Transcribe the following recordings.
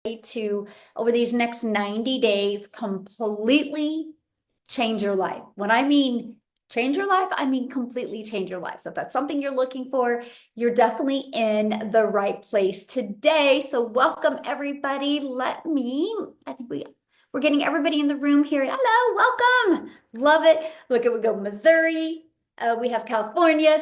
to, over these next 90 days, completely change your life. When I mean change your life, I mean completely change your life. So if that's something you're looking for, you're definitely in the right place today. So welcome everybody. I think we're getting everybody in the room here. Hello, welcome. Love it. Look at, we go Missouri. We have California,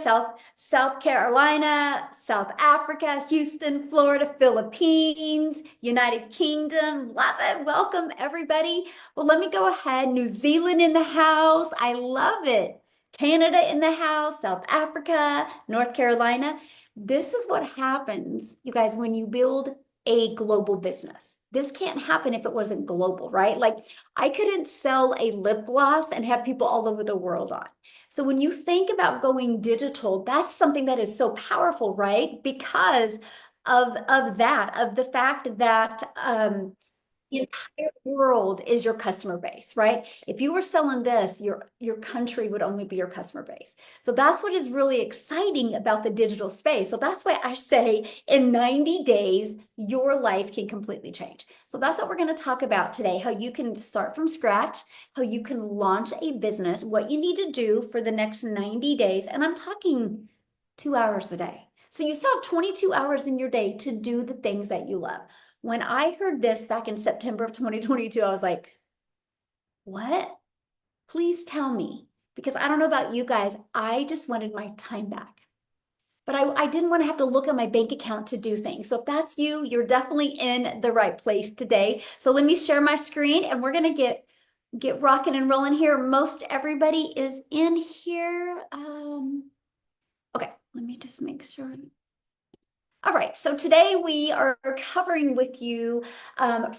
South Carolina, South Africa, Houston, Florida, Philippines, United Kingdom. Love it. Welcome, everybody. Well, let me go ahead. New Zealand in the house. I love it. Canada in the house, South Africa, North Carolina. This is what happens, you guys, when you build a global business. This can't happen if it wasn't global, right? Like I couldn't sell a lip gloss and have people all over the world on. So when you think about going digital, that's something that is so powerful, right? Because of the fact that the entire world is your customer base, right? If you were selling this, your country would only be your customer base. So that's what is really exciting about the digital space. So that's why I say in 90 days, your life can completely change. So that's what we're going to talk about today, how you can start from scratch, how you can launch a business, what you need to do for the next 90 days. And I'm talking 2 hours a day. So you still have 22 hours in your day to do the things that you love. When I heard this back in September of 2022, I was like, what? Please tell me. Because I don't know about you guys, I just wanted my time back. But I didn't want to have to look at my bank account to do things. So if that's you, you're definitely in the right place today. So let me share my screen and we're going to get rocking and rolling here. Most everybody is in here. Okay, let me just make sure. All right, so today we are covering with you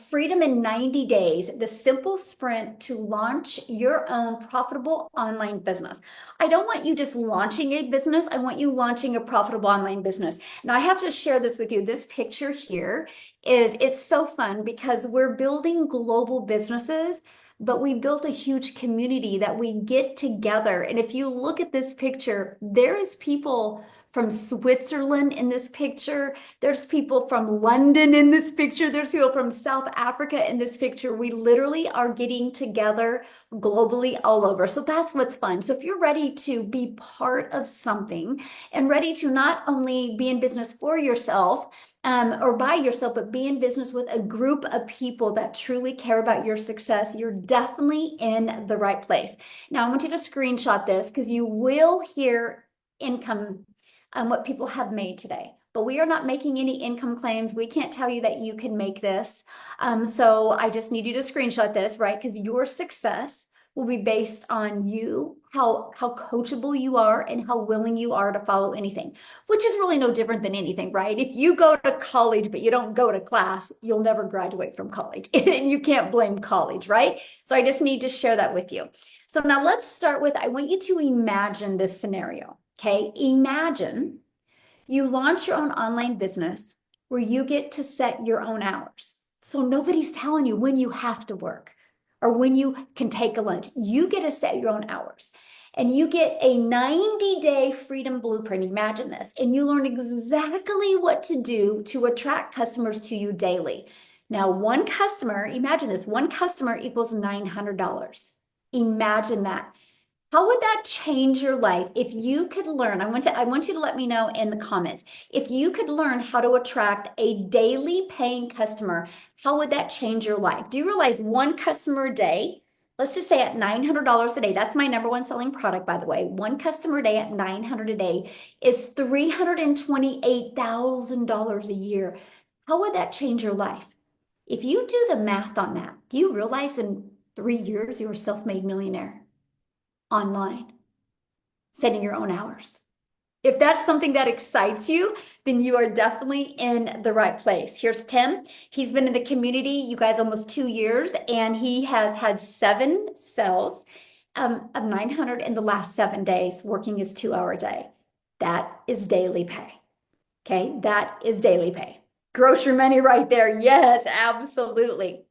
Freedom in 90 Days, the simple sprint to launch your own profitable online business. I don't want you just launching a business, I want you launching a profitable online business. Now I have to share this with you. This picture here it's so fun because we're building global businesses, but we built a huge community that we get together. And if you look at this picture, there is people from Switzerland in this picture. There's people from London in this picture. There's people from South Africa in this picture. We literally are getting together globally all over. So that's what's fun. So if you're ready to be part of something and ready to not only be in business for yourself, or by yourself, but be in business with a group of people that truly care about your success, you're definitely in the right place. Now, I want you to screenshot this because you will hear income what people have made today. But we are not making any income claims. We can't tell you that you can make this. So I just need you to screenshot this, right? Because your success will be based on you, how coachable you are and how willing you are to follow anything, which is really no different than anything, right? If you go to college, but you don't go to class, you'll never graduate from college and you can't blame college, right? So I just need to share that with you. So now let's start with, I want you to imagine this scenario. Okay, imagine you launch your own online business where you get to set your own hours. So nobody's telling you when you have to work or when you can take a lunch. You get to set your own hours and you get a 90-day freedom blueprint. Imagine this, and you learn exactly what to do to attract customers to you daily. Now, one customer, imagine this, one customer equals $900. Imagine that. How would that change your life if you could learn? I want you to let me know in the comments. If you could learn how to attract a daily paying customer, how would that change your life? Do you realize one customer a day, let's just say at $900 a day, that's my number one selling product, by the way. One customer a day at $900 a day is $328,000 a year. How would that change your life? If you do the math on that, do you realize in 3 years you're a self-made millionaire? Online, setting your own hours. If that's something that excites you, then you are definitely in the right place. Here's Tim. He's been in the community, you guys, almost 2 years, and he has had 7 sales of 900 in the last 7 days, working his 2-hour day. That is daily pay. Okay, that is daily pay. Grocery money right there. Yes, absolutely.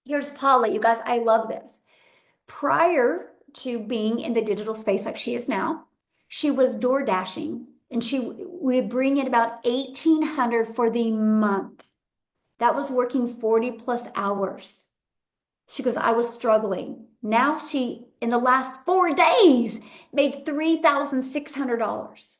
Here's Paula. You guys, I love this. Prior to being in the digital space like she is now, she was door dashing and she would bring in about 1,800 for the month. That was working 40 plus hours. She goes, I was struggling. Now she, in the last 4 days, made $3,600.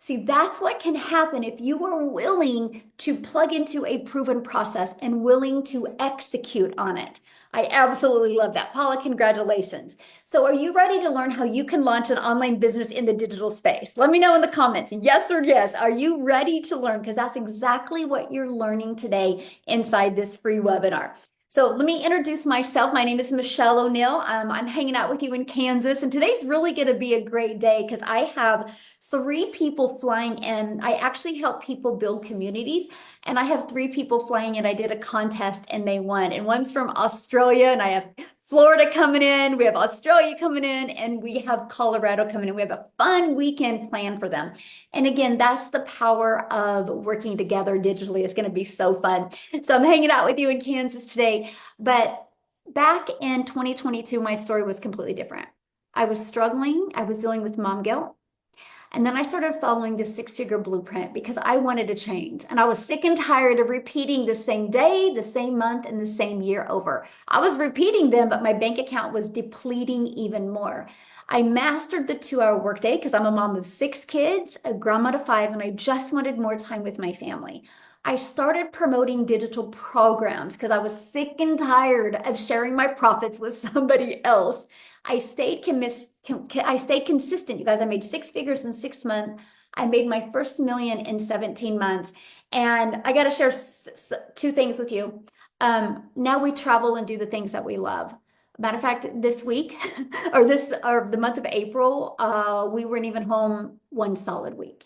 See, that's what can happen if you are willing to plug into a proven process and willing to execute on it. I absolutely love that. Paula, congratulations. So, are you ready to learn how you can launch an online business in the digital space? Let me know in the comments, yes or yes. Are you ready to learn? Because that's exactly what you're learning today inside this free webinar. So let me introduce myself. My name is Michelle O'Neill. I'm hanging out with you in Kansas, and today's really going to be a great day because I have 3 people flying in. I actually help people build communities, and I have 3 people flying in. I did a contest and they won. And one's from Australia, and I have Florida coming in, we have Australia coming in, and we have Colorado coming in. We have a fun weekend planned for them. And again, that's the power of working together digitally. It's going to be so fun. So I'm hanging out with you in Kansas today. But back in 2022, my story was completely different. I was struggling. I was dealing with mom guilt. And then I started following the 6-figure blueprint because I wanted to change. And I was sick and tired of repeating the same day, the same month, and the same year over. I was repeating them, but my bank account was depleting even more. I mastered the 2-hour workday because I'm a mom of 6 kids, a grandma to 5, and I just wanted more time with my family. I started promoting digital programs because I was sick and tired of sharing my profits with somebody else. I stayed consistent, you guys. I made 6 figures in 6 months. I made my first million in 17 months. And I got to share 2 things with you. Now we travel and do the things that we love. Matter of fact, this week or the month of April, we weren't even home one solid week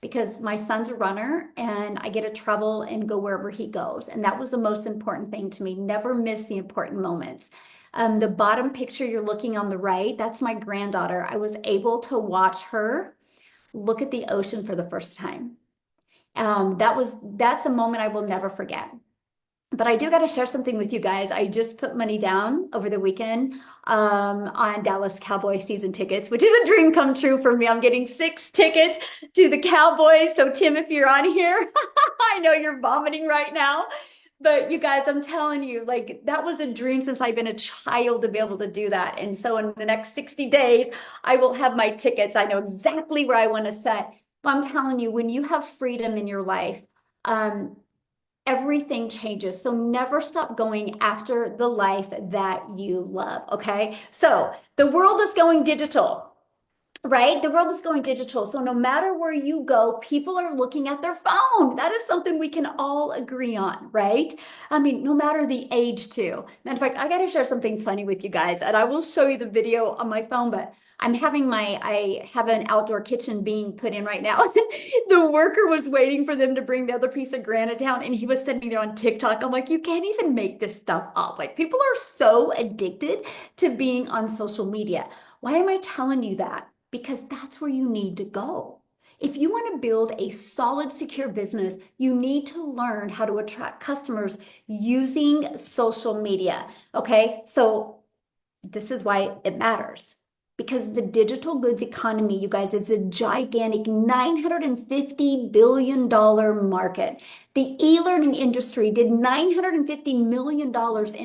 because my son's a runner and I get to travel and go wherever he goes. And that was the most important thing to me. Never miss the important moments. The bottom picture you're looking on the right, that's my granddaughter. I was able to watch her look at the ocean for the first time. That's a moment I will never forget. But I do got to share something with you guys. I just put money down over the weekend on Dallas Cowboy season tickets, which is a dream come true for me. I'm getting 6 tickets to the Cowboys. So Tim, if you're on here, I know you're vomiting right now. But you guys, I'm telling you, like that was a dream since I've been a child to be able to do that. And so in the next 60 days, I will have my tickets. I know exactly where I want to set. But I'm telling you, when you have freedom in your life, everything changes. So never stop going after the life that you love. Okay. So the world is going digital. Right? The world is going digital. So no matter where you go, people are looking at their phone. That is something we can all agree on, right? I mean, no matter the age too. Matter of fact, I got to share something funny with you guys, and I will show you the video on my phone, but I have an outdoor kitchen being put in right now. The worker was waiting for them to bring the other piece of granite down, and he was sitting there on TikTok. I'm like, you can't even make this stuff up. Like people are so addicted to being on social media. Why am I telling you that? Because that's where you need to go. If you want to build a solid, secure business, you need to learn how to attract customers using social media. Okay, so this is why it matters. Because the digital goods economy, you guys, is a gigantic $950 billion market. The e-learning industry did $950 million in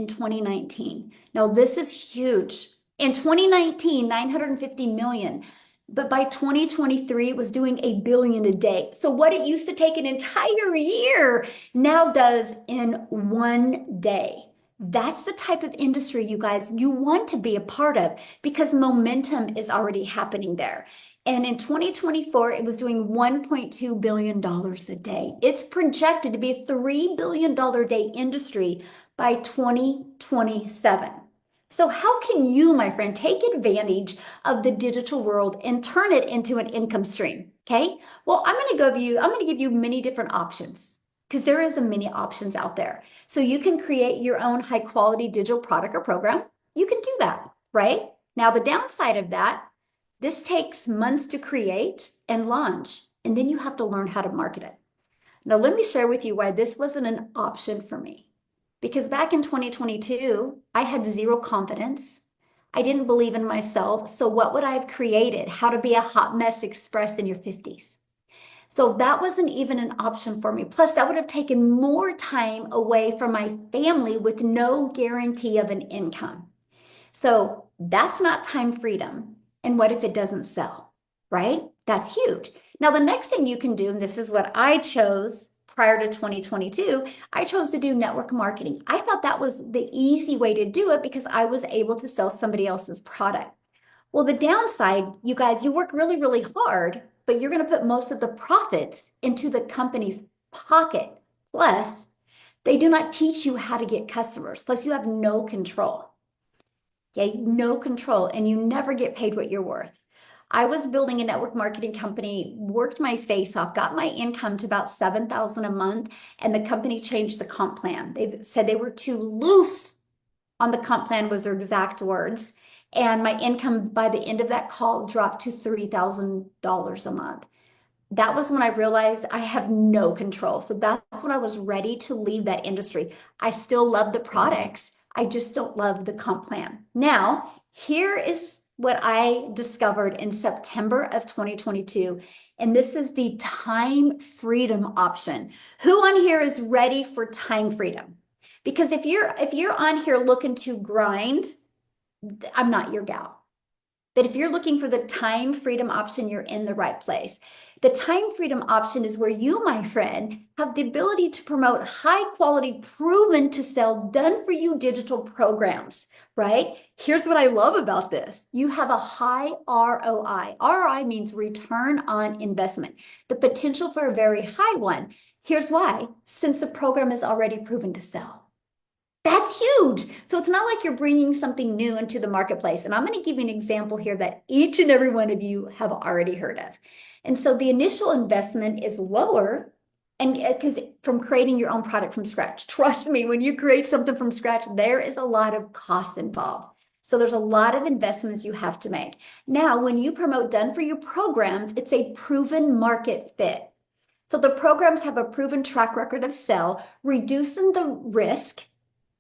2019. Now, this is huge. In 2019, 950 million. But by 2023, it was doing $1 billion a day. So what it used to take an entire year now does in one day. That's the type of industry, you guys, you want to be a part of because momentum is already happening there. And in 2024, it was doing $1.2 billion a day. It's projected to be a $3 billion a day industry by 2027. So how can you, my friend, take advantage of the digital world and turn it into an income stream? Okay. Well, I'm going to give you many different options because there is many options out there. So you can create your own high quality digital product or program. You can do that, right? Now, the downside of that, this takes months to create and launch, and then you have to learn how to market it. Now, let me share with you why this wasn't an option for me. Because back in 2022, I had 0 confidence. I didn't believe in myself. So what would I have created? How to be a hot mess express in your 50s. So that wasn't even an option for me. Plus, that would have taken more time away from my family with no guarantee of an income. So that's not time freedom. And what if it doesn't sell, right? That's huge. Now, the next thing you can do, and this is what I chose prior to 2022, I chose to do network marketing. I thought that was the easy way to do it because I was able to sell somebody else's product. Well, the downside, you guys, you work really, really hard, but you're going to put most of the profits into the company's pocket. Plus, they do not teach you how to get customers. Plus, you have no control. Okay, no control, and you never get paid what you're worth. I was building a network marketing company, worked my face off, got my income to about 7,000 a month, and the company changed the comp plan. They said they were too loose on the comp plan was their exact words. And my income by the end of that call dropped to $3,000 a month. That was when I realized I have no control. So that's when I was ready to leave that industry. I still love the products. I just don't love the comp plan. Now, here is what I discovered in September of 2022. And this is the time freedom option. Who on here is ready for time freedom? Because if you're on here looking to grind, I'm not your gal. But if you're looking for the time freedom option, you're in the right place. The time freedom option is where you, my friend, have the ability to promote high quality, proven to sell, done for you digital programs, right? Here's what I love about this. You have a high ROI. ROI means return on investment, the potential for a very high one. Here's why, since the program is already proven to sell. That's huge. So it's not like you're bringing something new into the marketplace. And I'm going to give you an example here that each and every one of you have already heard of. And so the initial investment is lower, and because from creating your own product from scratch, trust me, when you create something from scratch, there is a lot of costs involved. So there's a lot of investments you have to make. Now, when you promote done for you programs, it's a proven market fit. So the programs have a proven track record of sell, reducing the risk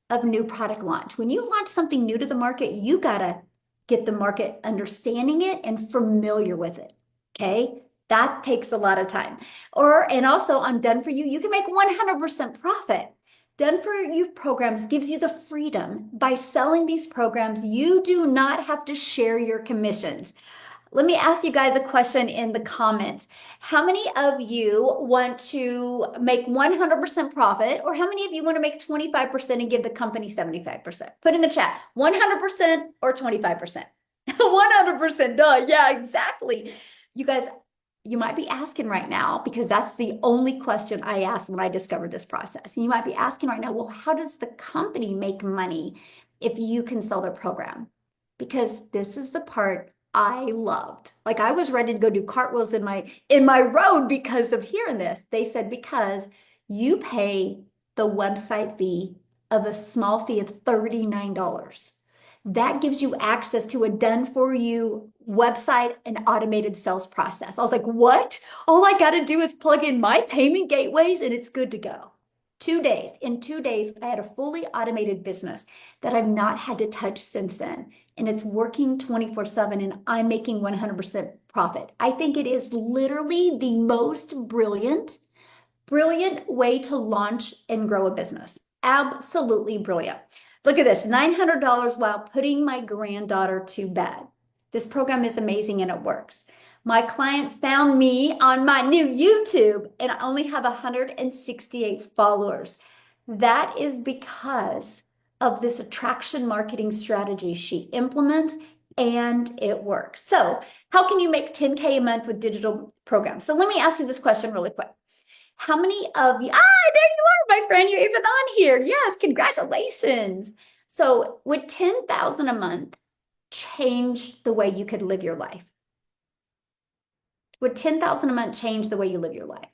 of new product launch. When you launch something new to the market, you gotta get the market understanding it and familiar with it. Okay. That takes a lot of time. And also on Done For You, you can make 100% profit. Done For You programs gives you the freedom. By selling these programs, you do not have to share your commissions. Let me ask you guys a question in the comments. How many of you want to make 100% profit, or how many of you want to make 25% and give the company 75%? Put in the chat, 100% or 25%? 100%, duh, yeah, exactly. You guys, you might be asking right now, because that's the only question I asked when I discovered this process. And you might be asking right now, well, how does the company make money if you can sell their program? Because this is the part I loved. Like I was ready to go do cartwheels in my road because of hearing this. They said, because you pay the website fee of a small fee of $39. That gives you access to a done for you website and automated sales process. I was like, what? All I got to do is plug in my payment gateways and it's good to go. 2 days. In 2 days, I had a fully automated business that I've not had to touch since then. And it's working 24/7 and I'm making 100% profit. I think it is literally the most brilliant way to launch and grow a business. Absolutely brilliant. Look at this, $900 while putting my granddaughter to bed. This program is amazing and it works. My client found me on my new YouTube and I only have 168 followers. That is because of this attraction marketing strategy she implements and it works. So how can you make 10K a month with digital programs? So let me ask you this question really quick. How many of you, there you are, my friend, you're even on here. Yes, congratulations. So would 10,000 a month change the way you could live your life? Would 10,000 a month change the way you live your life?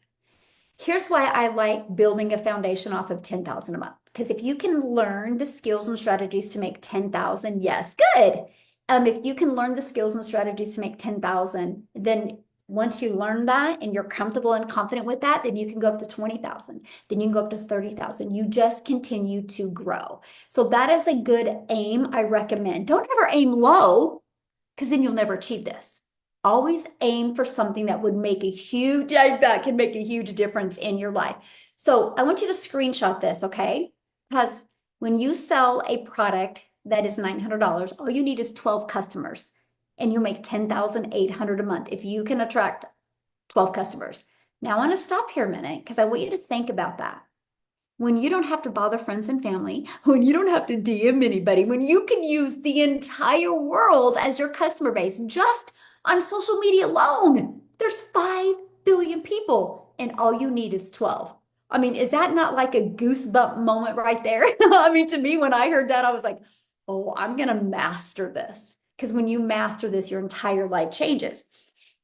Here's why I like building a foundation off of 10,000 a month. Because if you can learn the skills and strategies to make 10,000, yes, good. If you can learn the skills and strategies to make 10,000, then once you learn that and you're comfortable and confident with that, then you can go up to 20,000. Then you can go up to 30,000. You just continue to grow. So that is a good aim I recommend. Don't ever aim low because then you'll never achieve this. Always aim for something that would make a huge, that can make a huge difference in your life. So I want you to screenshot this, okay? Because when you sell a product that is $900, all you need is 12 customers and you make 10,800 a month if you can attract 12 customers. Now I want to stop here a minute because I want you to think about that. When you don't have to bother friends and family, when you don't have to DM anybody, when you can use the entire world as your customer base just on social media alone, there's 5 billion people and all you need is 12. I mean, is that not like a goosebump moment right there? I mean, to me, when I heard that, I was like, oh, I'm going to master this. Because when you master this, your entire life changes.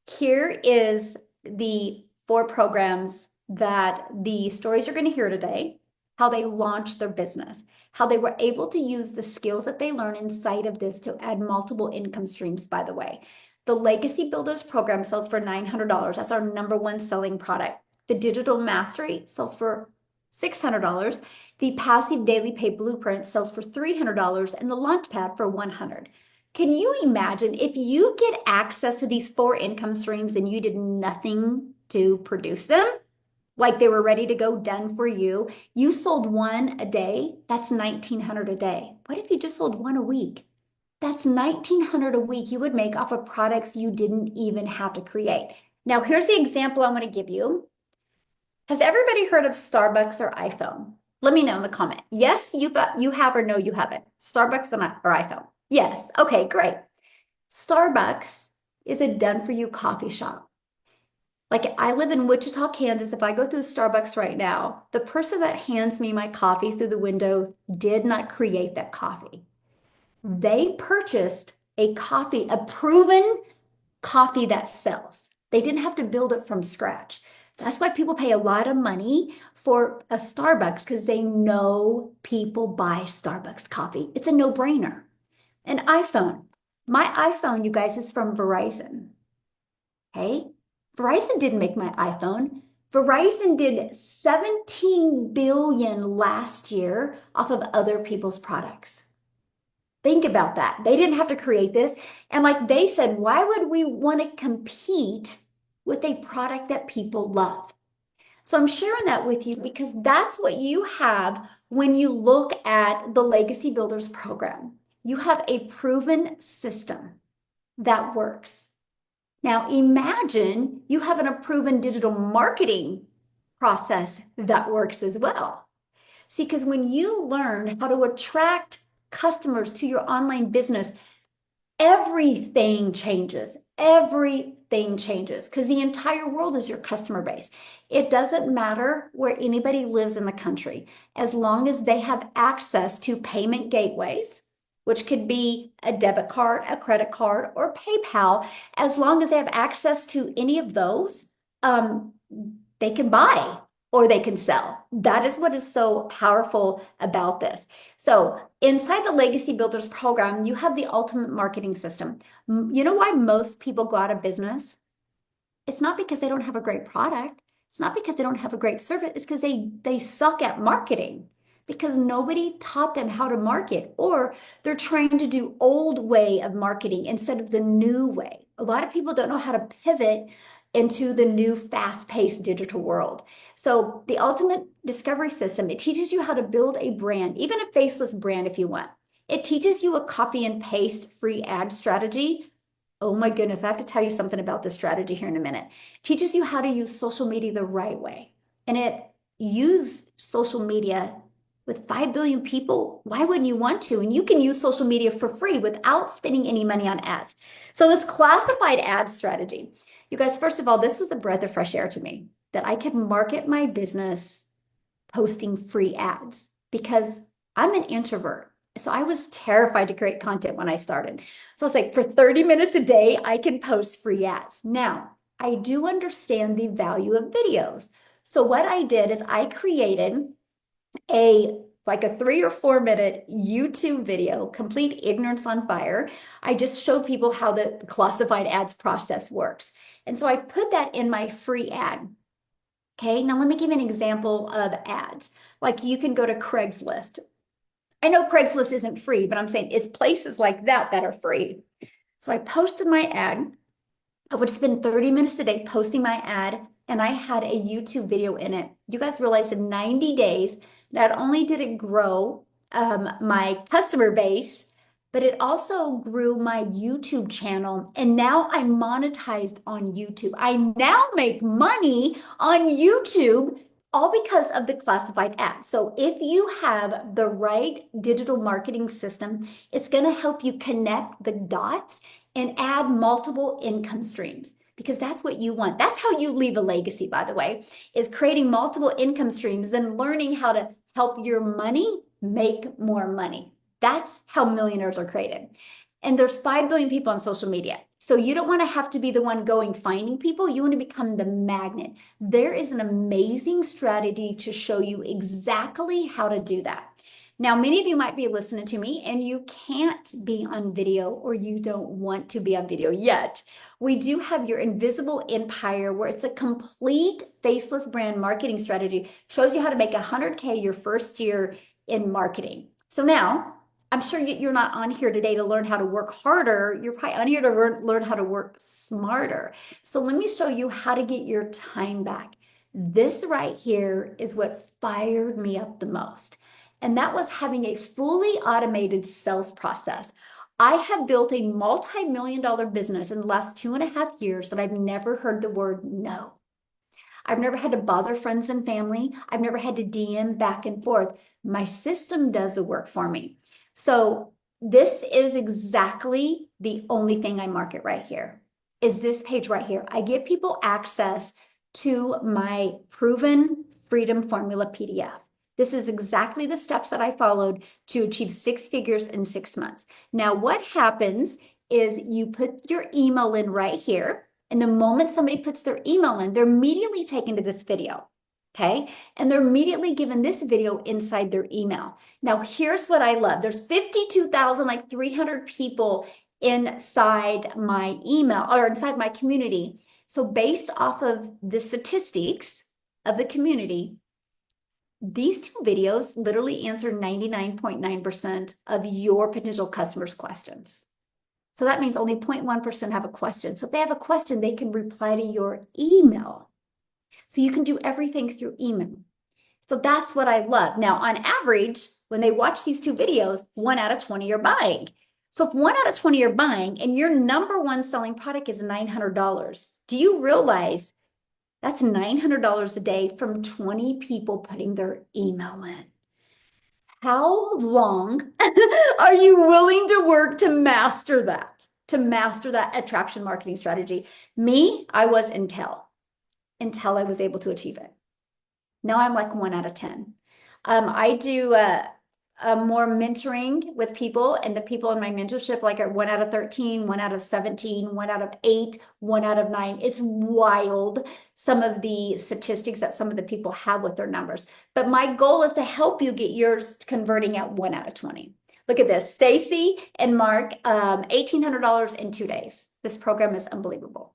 Here is the 4 programs that the stories you're going to hear today, how they launched their business, how they were able to use the skills that they learn inside of this to add multiple income streams, by the way. The Legacy Builders program sells for $900. That's our #1 selling product. The Digital Mastery sells for $600. The Passive Daily Pay Blueprint sells for $300 and the Launchpad for $100. Can you imagine if you get access to these 4 income streams and you did nothing to produce them? Like they were ready to go, done for you. You sold 1 a day, that's 1,900 a day. What if you just sold 1 a week? That's 1,900 a week you would make off of products you didn't even have to create. Now, here's the example I'm going to give you. Has everybody heard of Starbucks or iPhone? Let me know in the comment. Yes, you have, or no, you haven't. Starbucks or iPhone. Yes. Okay, great. Starbucks is a done for you coffee shop. Like I live in Wichita, Kansas. If I go through Starbucks right now, the person that hands me my coffee through the window did not create that coffee. They purchased a coffee, a proven coffee that sells. They didn't have to build it from scratch. That's why people pay a lot of money for a Starbucks because they know people buy Starbucks coffee. It's a no-brainer. An iPhone. My iPhone, you guys, is from Verizon. Okay? Verizon didn't make my iPhone. Verizon did 17 billion last year off of other people's products. Think about that. They didn't have to create this. And like they said, why would we want to compete with a product that people love? So I'm sharing that with you because that's what you have when you look at the Legacy Builders program. You have a proven system that works. Now imagine you have a proven digital marketing process that works as well. See, because when you learn how to attract customers to your online business, everything changes. Everything changes because the entire world is your customer base. It doesn't matter where anybody lives in the country, as long as they have access to payment gateways, which could be a debit card, a credit card, or PayPal. As long as they have access to any of those, they can buy or they can sell. That is what is so powerful about this. So inside the Legacy Builders program, you have the ultimate marketing system. You know why most people go out of business? It's not because they don't have a great product. It's not because they don't have a great service. It's because they suck at marketing because nobody taught them how to market, or they're trying to do old way of marketing instead of the new way. A lot of people don't know how to pivot into the new fast-paced digital world. So the ultimate discovery system, it teaches you how to build a brand, even a faceless brand if you want. It teaches you a copy and paste free ad strategy. Oh my goodness, I have to tell you something about this strategy here in a minute. It teaches you how to use social media the right way. And it use social media with 5 billion people. Why wouldn't you want to? And you can use social media for free without spending any money on ads. So this classified ad strategy, you guys, first of all, this was a breath of fresh air to me that I could market my business posting free ads because I'm an introvert. So I was terrified to create content when I started. So it's like for 30 minutes a day, I can post free ads. Now, I do understand the value of videos. So what I did is I created like a 3 or 4 minute YouTube video, complete ignorance on fire. I just showed people how the classified ads process works. And so I put that in my free ad. Okay, now let me give you an example of ads. Like you can go to Craigslist. I know Craigslist isn't free, but I'm saying it's places like that that are free. So I posted my ad. I would spend 30 minutes a day posting my ad, and I had a YouTube video in it. You guys realize in 90 days, not only did it grow my customer base, but it also grew my YouTube channel. And now I'm monetized on YouTube. I now make money on YouTube all because of the classified ads. So if you have the right digital marketing system, it's going to help you connect the dots and add multiple income streams because that's what you want. That's how you leave a legacy, by the way, is creating multiple income streams and learning how to help your money make more money. That's how millionaires are created. And there's 5 billion people on social media. So you don't want to have to be the one going finding people. You want to become the magnet. There is an amazing strategy to show you exactly how to do that. Now, many of you might be listening to me and you can't be on video or you don't want to be on video yet. We do have your Invisible Empire where it's a complete faceless brand marketing strategy, shows you how to make 100K your first year in marketing. So now, I'm sure you're not on here today to learn how to work harder. You're probably on here to learn how to work smarter. So let me show you how to get your time back. This right here is what fired me up the most. And that was having a fully automated sales process. I have built a multi-million-dollar business in the last 2.5 years that I've never heard the word no. I've never had to bother friends and family. I've never had to DM back and forth. My system does the work for me. So this is exactly the only thing I market right here, is this page right here. I give people access to my proven freedom formula PDF. This is exactly the steps that I followed to achieve 6 figures in 6 months. Now, what happens is you put your email in right here. And the moment somebody puts their email in, they're immediately taken to this video. Okay. And they're immediately given this video inside their email. Now, here's what I love. There's 52,000, like 300 people inside my email or inside my community. So based off of the statistics of the community, these 2 videos literally answer 99.9% of your potential customers' questions. So that means only 0.1% have a question. So if they have a question, they can reply to your email. So you can do everything through email. So that's what I love. Now, on average, when they watch these 2 videos, 1 out of 20 are buying. So if 1 out of 20 are buying and your number one selling product is $900, do you realize that's $900 a day from 20 people putting their email in? How long are you willing to work to master that? To master that attraction marketing strategy? Me, I was until I was able to achieve it. Now I'm like 1 out of 10. I do more mentoring with people, and the people in my mentorship like are 1 out of 13, 1 out of 17, 1 out of 8, 1 out of 9. It's wild, some of the statistics that some of the people have with their numbers. But my goal is to help you get yours converting at 1 out of 20. Look at this, Stacy and Mark, $1,800 in 2 days. This program is unbelievable.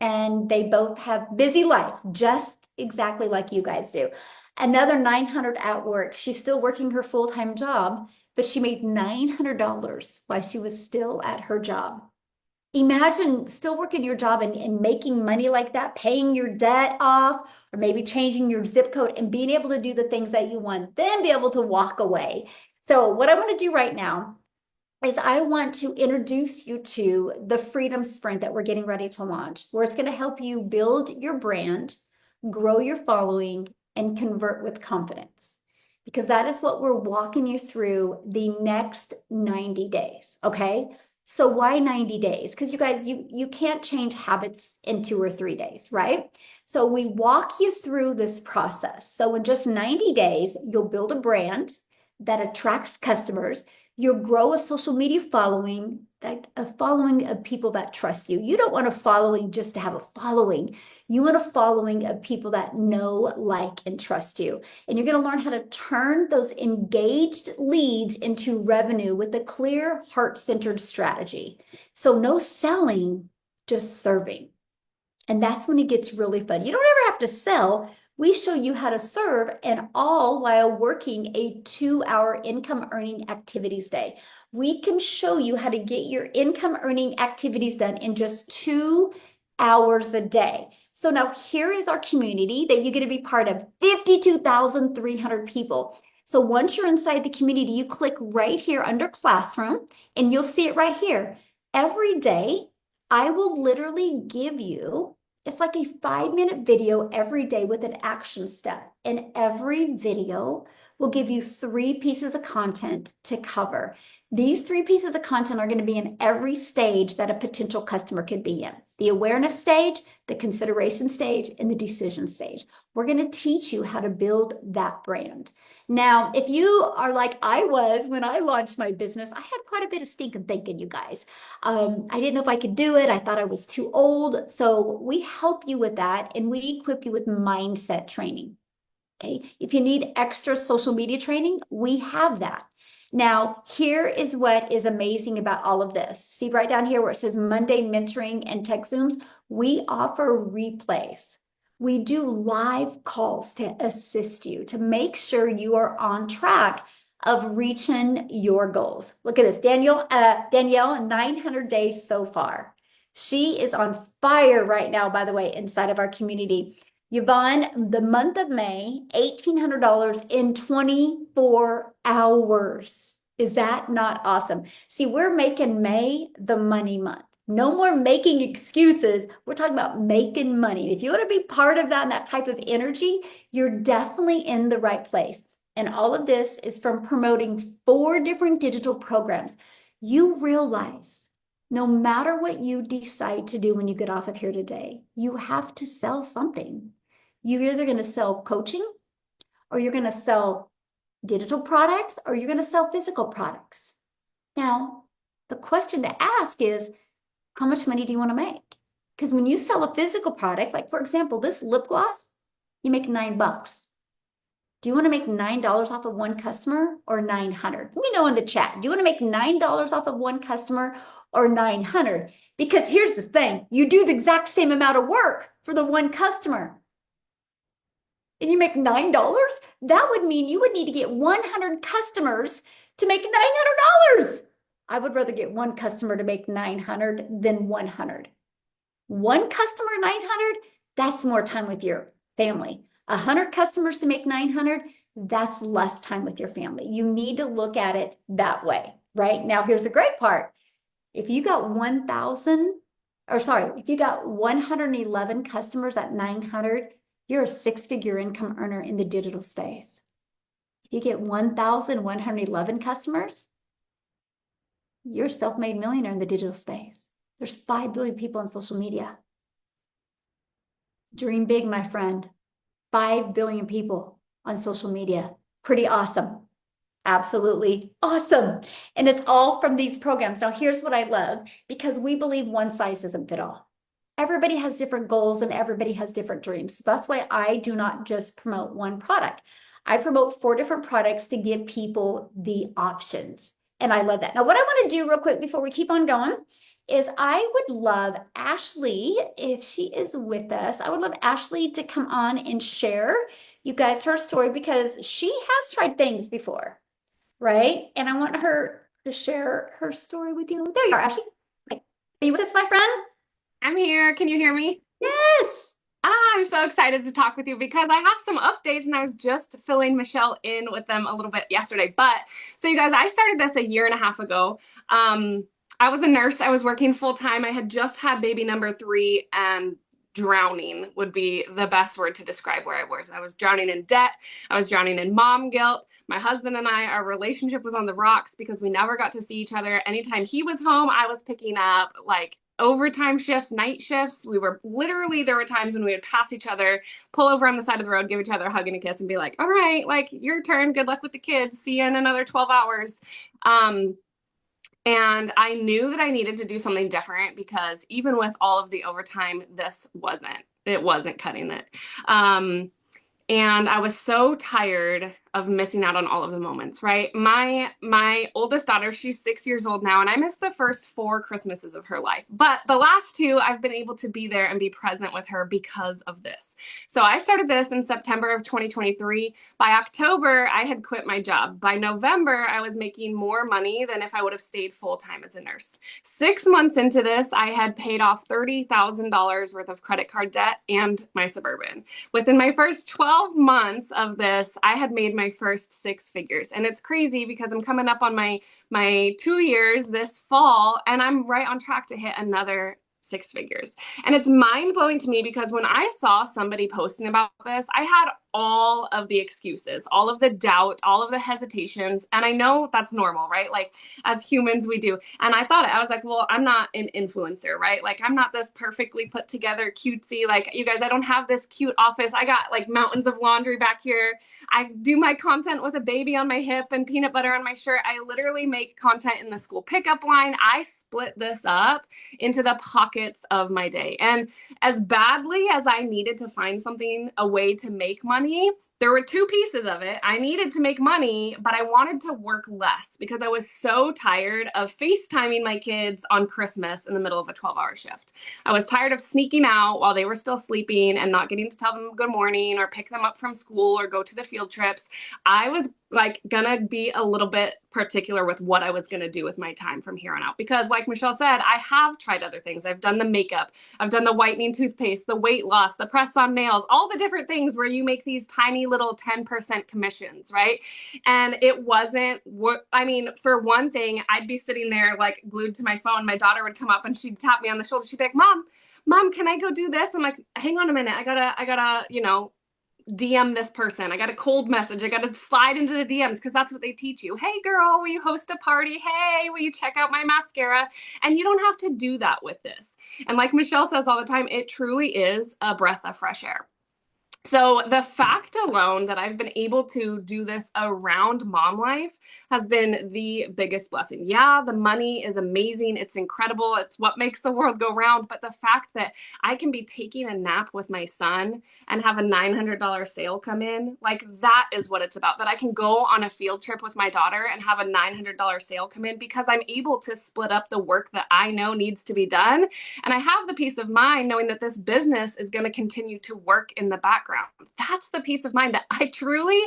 And they both have busy lives, just exactly like you guys do. Another 900 at work. She's still working her full-time job, but she made $900 while she was still at her job. Imagine still working your job and making money like that, paying your debt off, or maybe changing your zip code and being able to do the things that you want, then be able to walk away. So what I want to do right now is I want to introduce you to the Freedom Sprint that we're getting ready to launch, where it's going to help you build your brand, grow your following, and convert with confidence. Because that is what we're walking you through the next 90 days, okay? So why 90 days? Because you guys, you can't change habits in 2 or 3 days, right? So we walk you through this process. So in just 90 days, you'll build a brand that attracts customers. You'll grow a social media following, a following of people that trust you. You don't want a following just to have a following. You want a following of people that know, like, and trust you. And you're going to learn how to turn those engaged leads into revenue with a clear, heart-centered strategy. So no selling, just serving. And that's when it gets really fun. You don't ever have to sell, We show you how to serve, and all while working a 2-hour income earning activities day. We can show you how to get your income earning activities done in just 2 hours a day. So now here is our community that you get to be part of, 52,300 people. So once you're inside the community, you click right here under classroom and you'll see it right here. Every day, I will literally give you, it's like a 5-minute video every day with an action step. And every video will give you 3 pieces of content to cover. These 3 pieces of content are going to be in every stage that a potential customer could be in. The awareness stage, the consideration stage, and the decision stage. We're going to teach you how to build that brand. Now, if you are like I was when I launched my business, I had quite a bit of stinking thinking, you guys. I didn't know if I could do it. I thought I was too old. So we help you with that, and we equip you with mindset training. Okay. If you need extra social media training, we have that. Now, here is what is amazing about all of this. See right down here where it says Monday mentoring and tech Zooms, we offer replays. We do live calls to assist you to make sure you are on track of reaching your goals. Look at this, Danielle, 900 days so far. She is on fire right now, by the way, inside of our community. Yvonne, the month of May, $1,800 in 24 hours. Is that not awesome? See, we're making May the money month. No more making excuses. We're talking about making money. If you want to be part of that and that type of energy, you're definitely in the right place. And all of this is from promoting 4 different digital programs. You realize no matter what you decide to do when you get off of here today, you have to sell something. You're either going to sell coaching, or you're going to sell digital products, or you're going to sell physical products. Now, the question to ask is, how much money do you want to make? Because when you sell a physical product, like for example, this lip gloss, you make $9. Do you want to make $9 off of one customer or 900? Let me know in the chat. Do you want to make $9 off of one customer or 900? Because here's the thing, you do the exact same amount of work for the one customer and you make $9, that would mean you would need to get 100 customers to make $900. I would rather get one customer to make 900 than 100. One customer, 900, that's more time with your family. 100 customers to make 900, that's less time with your family. You need to look at it that way, right? Now, here's the great part. If you got 111 customers at 900, you're a 6-figure income earner in the digital space. If you get 1,111 customers, you're a self-made millionaire in the digital space. There's 5 billion people on social media. Dream big, my friend. 5 billion people on social media. Pretty awesome. Absolutely awesome. And it's all from these programs. Now, here's what I love, because we believe one size doesn't fit all. Everybody has different goals and everybody has different dreams. That's why I do not just promote one product. I promote 4 different products to give people the options. And I love that. Now, what I want to do real quick before we keep on going is I would love Ashley, if she is with us, I would love Ashley to come on and share you guys her story, because she has tried things before, right? And I want her to share her story with you. There you are, Ashley. Are you with us, my friend? I'm here. Can you hear me? Yes. I'm so excited to talk with you because I have some updates and I was just filling Michelle in with them a little bit yesterday. But so you guys, I started this a year and a half ago. I was a nurse. I was working full time. I had just had baby number 3, and drowning would be the best word to describe where I was. I was drowning in debt. I was drowning in mom guilt. My husband and I, our relationship was on the rocks because we never got to see each other. Anytime he was home, I was picking up like overtime shifts, night shifts. We were literally, there were times when we would pass each other, pull over on the side of the road, give each other a hug and a kiss, and be like, all right, like, your turn. Good luck with the kids. See you in another 12 hours. And I knew that I needed to do something different because even with all of the overtime, it wasn't cutting it. And I was so tired of missing out on all of the moments, right? My oldest daughter, she's 6 years old now, and I missed the first 4 Christmases of her life. But the last two, I've been able to be there and be present with her because of this. So I started this in September of 2023. By October, I had quit my job. By November, I was making more money than if I would have stayed full-time as a nurse. 6 months into this, I had paid off $30,000 worth of credit card debt and my Suburban. Within my first 12 months of this, I had made my first 6 figures. And it's crazy because I'm coming up on my 2 years this fall, and I'm right on track to hit another 6 figures. And it's mind blowing to me because when I saw somebody posting about this, I had all of the excuses, all of the doubt, all of the hesitations. And I know that's normal, right? Like as humans, we do. And I thought, I was like, well, I'm not an influencer, right? Like I'm not this perfectly put together cutesy, like you guys, I don't have this cute office. I got like mountains of laundry back here. I do my content with a baby on my hip and peanut butter on my shirt. I literally make content in the school pickup line. I split this up into the pockets of my day. And as badly as I needed to find something, a way to make money, there were 2 pieces of it. I needed to make money, but I wanted to work less because I was so tired of FaceTiming my kids on Christmas in the middle of a 12-hour shift. I was tired of sneaking out while they were still sleeping and not getting to tell them good morning or pick them up from school or go to the field trips. I was like gonna be a little bit particular with what I was gonna do with my time from here on out. Because like Michelle said, I have tried other things. I've done the makeup, I've done the whitening toothpaste, the weight loss, the press on nails, all the different things where you make these tiny little 10% commissions, right? And it wasn't what, I mean, for one thing, I'd be sitting there like glued to my phone. My daughter would come up and she'd tap me on the shoulder. She'd be like, Mom, can I go do this? I'm like, hang on a minute. I gotta, DM this person. I got a cold message. I got to slide into the DMs because that's what they teach you. Hey girl, will you host a party? Hey, will you check out my mascara? And you don't have to do that with this. And like Michelle says all the time, it truly is a breath of fresh air. So the fact alone that I've been able to do this around mom life has been the biggest blessing. Yeah, the money is amazing. It's incredible. It's what makes the world go round. But the fact that I can be taking a nap with my son and have a $900 sale come in, like that is what it's about. That I can go on a field trip with my daughter and have a $900 sale come in because I'm able to split up the work that I know needs to be done. And I have the peace of mind knowing that this business is going to continue to work in the background. That's the peace of mind that I truly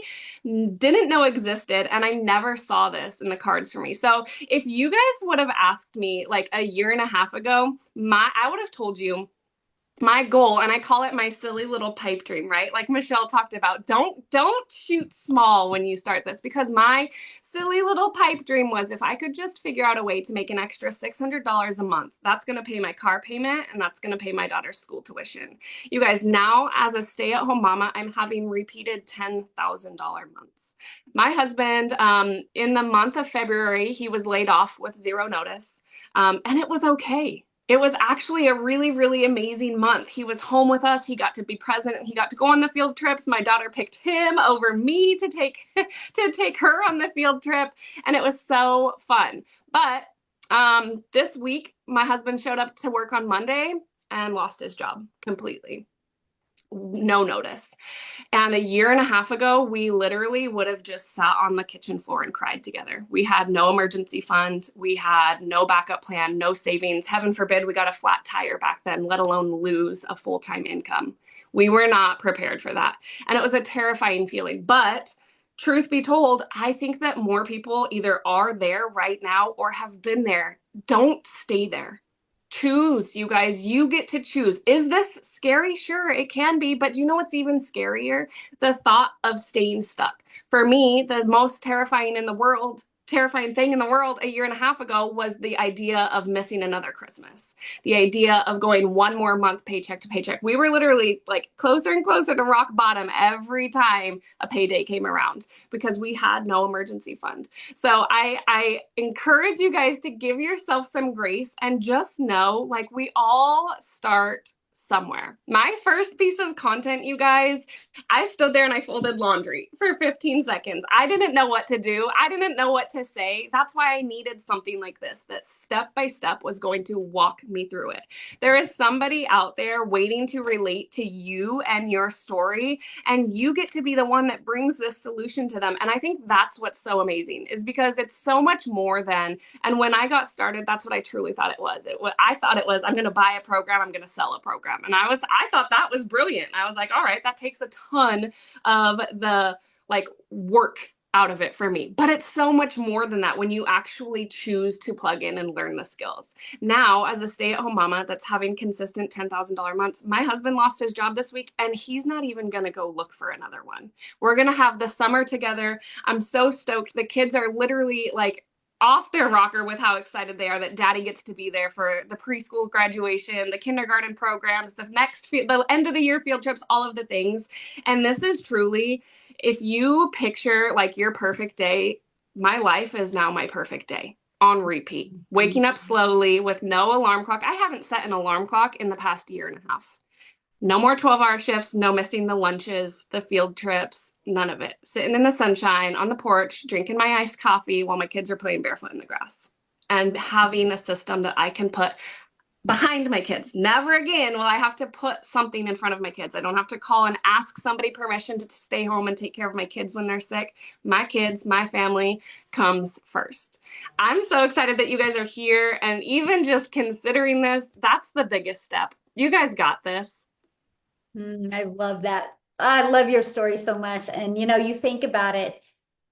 didn't know existed. And I never saw this in the cards for me. So if you guys would have asked me like a year and a half ago, I would have told you my goal, and I call it my silly little pipe dream, right? Like Michelle talked about, don't shoot small when you start this, because my silly little pipe dream was if I could just figure out a way to make an extra $600 a month, that's going to pay my car payment and that's going to pay my daughter's school tuition. You guys, now as a stay-at-home mama, I'm having repeated $10,000 months. My husband, in the month of February, he was laid off with zero notice, and it was okay. It was actually a really, really amazing month. He was home with us. He got to be present. He got to go on the field trips. My daughter picked him over me to take her on the field trip, and it was so fun. But this week, my husband showed up to work on Monday and lost his job completely. No notice. And a year and a half ago, we literally would have just sat on the kitchen floor and cried together. We had no emergency fund. We had no backup plan, no savings. Heaven forbid we got a flat tire back then, let alone lose a full-time income. We were not prepared for that. And it was a terrifying feeling. But truth be told, I think that more people either are there right now or have been there. Don't stay there. Choose, you guys. You get to choose. Is this scary? Sure, it can be. But do you know what's even scarier? The thought of staying stuck. For me, the most terrifying thing in the world a year and a half ago was the idea of missing another Christmas. The idea of going one more month paycheck to paycheck. We were literally like closer and closer to rock bottom every time a payday came around because we had no emergency fund. So I encourage you guys to give yourself some grace and just know, like, we all start somewhere. My first piece of content, you guys, I stood there and I folded laundry for 15 seconds. I didn't know what to do. I didn't know what to say. That's why I needed something like this that step by step was going to walk me through it. There is somebody out there waiting to relate to you and your story, and you get to be the one that brings this solution to them. And I think that's what's so amazing, is because it's so much more than, and when I got started, that's what I truly thought it was. I thought it was, I'm going to buy a program, I'm going to sell a program. And I thought that was brilliant. I was like, all right, that takes a ton of the like work out of it for me. But it's so much more than that when you actually choose to plug in and learn the skills. Now, as a stay-at-home mama that's having consistent $10,000 months, my husband lost his job this week and he's not even going to go look for another one. We're going to have the summer together. I'm so stoked. The kids are literally like off their rocker with how excited they are that daddy gets to be there for the preschool graduation, the kindergarten programs, the end of the year field trips, all of the things. And this is truly, if you picture like your perfect day, my life is now my perfect day on repeat. Waking up slowly with no alarm clock. I haven't set an alarm clock in the past year and a half. No more 12-hour shifts, no missing the lunches, the field trips, none of it. Sitting in the sunshine on the porch, drinking my iced coffee while my kids are playing barefoot in the grass. And having a system that I can put behind my kids. Never again will I have to put something in front of my kids. I don't have to call and ask somebody permission to stay home and take care of my kids when they're sick. My kids, my family comes first. I'm so excited that you guys are here, and even just considering this, that's the biggest step. You guys got this. I love that. I love your story so much. And you think about it,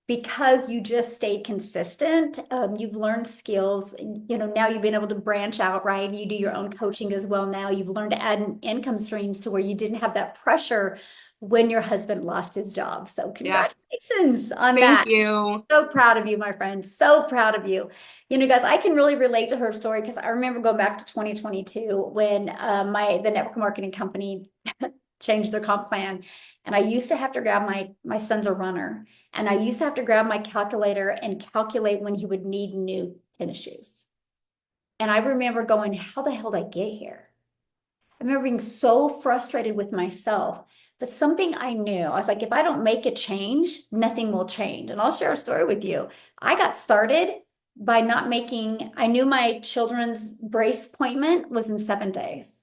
because you just stayed consistent, you've learned skills. Now you've been able to branch out, right? You do your own coaching as well now. You've learned to add income streams to where you didn't have that pressure when your husband lost his job. So Yeah. congratulations on Thank that. you. So proud of you, my friend. So proud of you. Guys, I can really relate to her story because I remember going back to 2022 when the network marketing company changed their comp plan. And I used to have to grab my son's a runner, and I used to have to grab my calculator and calculate when he would need new tennis shoes. And I remember going, how the hell did I get here? I remember being so frustrated with myself. But something I knew, I was like, if I don't make a change, nothing will change. And I'll share a story with you. I got started by not making, I knew my children's brace appointment was in 7 days.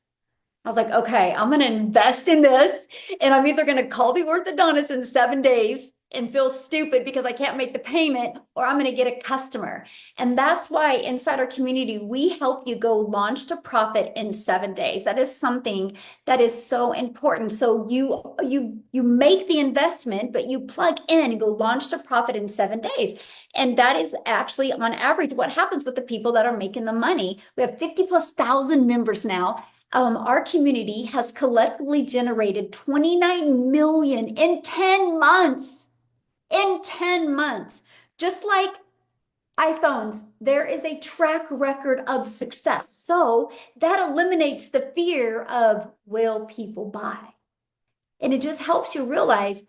I was like, okay, I'm going to invest in this, and I'm either going to call the orthodontist in 7 days and feel stupid because I can't make the payment, or I'm going to get a customer. And that's why inside our community, we help you go launch to profit in 7 days. That is something that is so important. So you make the investment, but you plug in and go launch to profit in 7 days. And that is actually on average what happens with the people that are making the money. We have 50,000+ members now. Our community has collectively generated 29 million in 10 months. In 10 months. Just like iPhones, there is a track record of success. So that eliminates the fear of, will people buy? And it just helps you realize,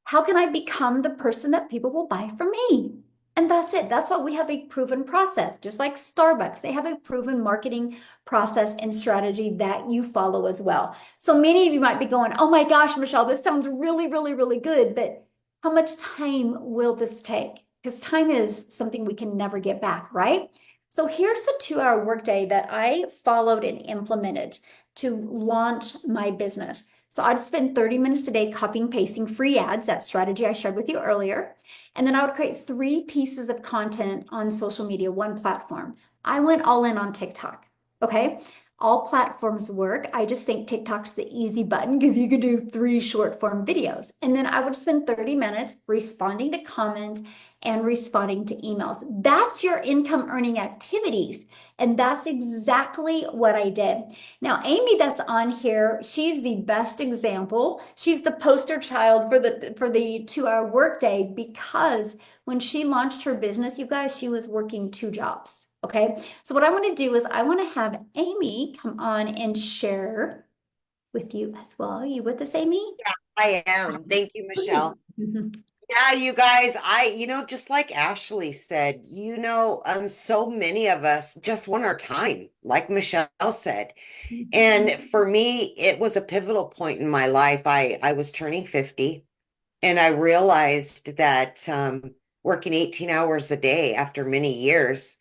how can I become the person that people will buy from me? And that's it. That's why we have a proven process. Just like Starbucks, they have a proven marketing process and strategy that you follow as well. So many of you might be going, oh my gosh, Michelle, this sounds really, really, really good. But how much time will this take? Because time is something we can never get back, right? So here's the 2-hour workday that I followed and implemented to launch my business. So I'd spend 30 minutes a day copying, pasting free ads, that strategy I shared with you earlier. And then I would create 3 pieces of content on social media, one platform. I went all in on TikTok. Okay. All platforms work. I just think TikTok's the easy button because you could do 3 short form videos. And then I would spend 30 minutes responding to comments and responding to emails. That's your income earning activities. And that's exactly what I did. Now, Amy that's on here, she's the best example. She's the poster child for the 2-hour workday, because when she launched her business, you guys, she was working 2 jobs. Okay. So what I want to do is I want to have Amy come on and share with you as well. Are you with us, Amy? Yeah, I am. Thank you, Michelle. Yeah, you guys, just like Ashley said, so many of us just want our time, like Michelle said. And for me, it was a pivotal point in my life. I was turning 50 and I realized that working 18 hours a day after many years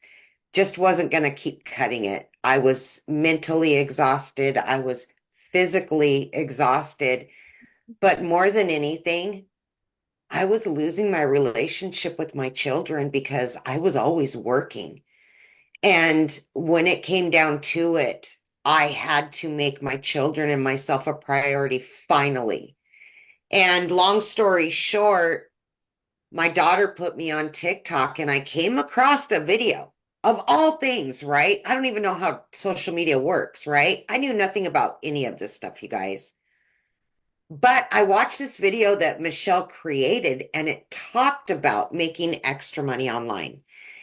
just wasn't going to keep cutting it. I was mentally exhausted. I was physically exhausted. But more than anything, I was losing my relationship with my children because I was always working. And when it came down to it, I had to make my children and myself a priority finally. And long story short, my daughter put me on TikTok and I came across a video of all things, right? I don't even know how social media works, right? I knew nothing about any of this stuff, you guys. But I watched this video that Michelle created and it talked about making extra money online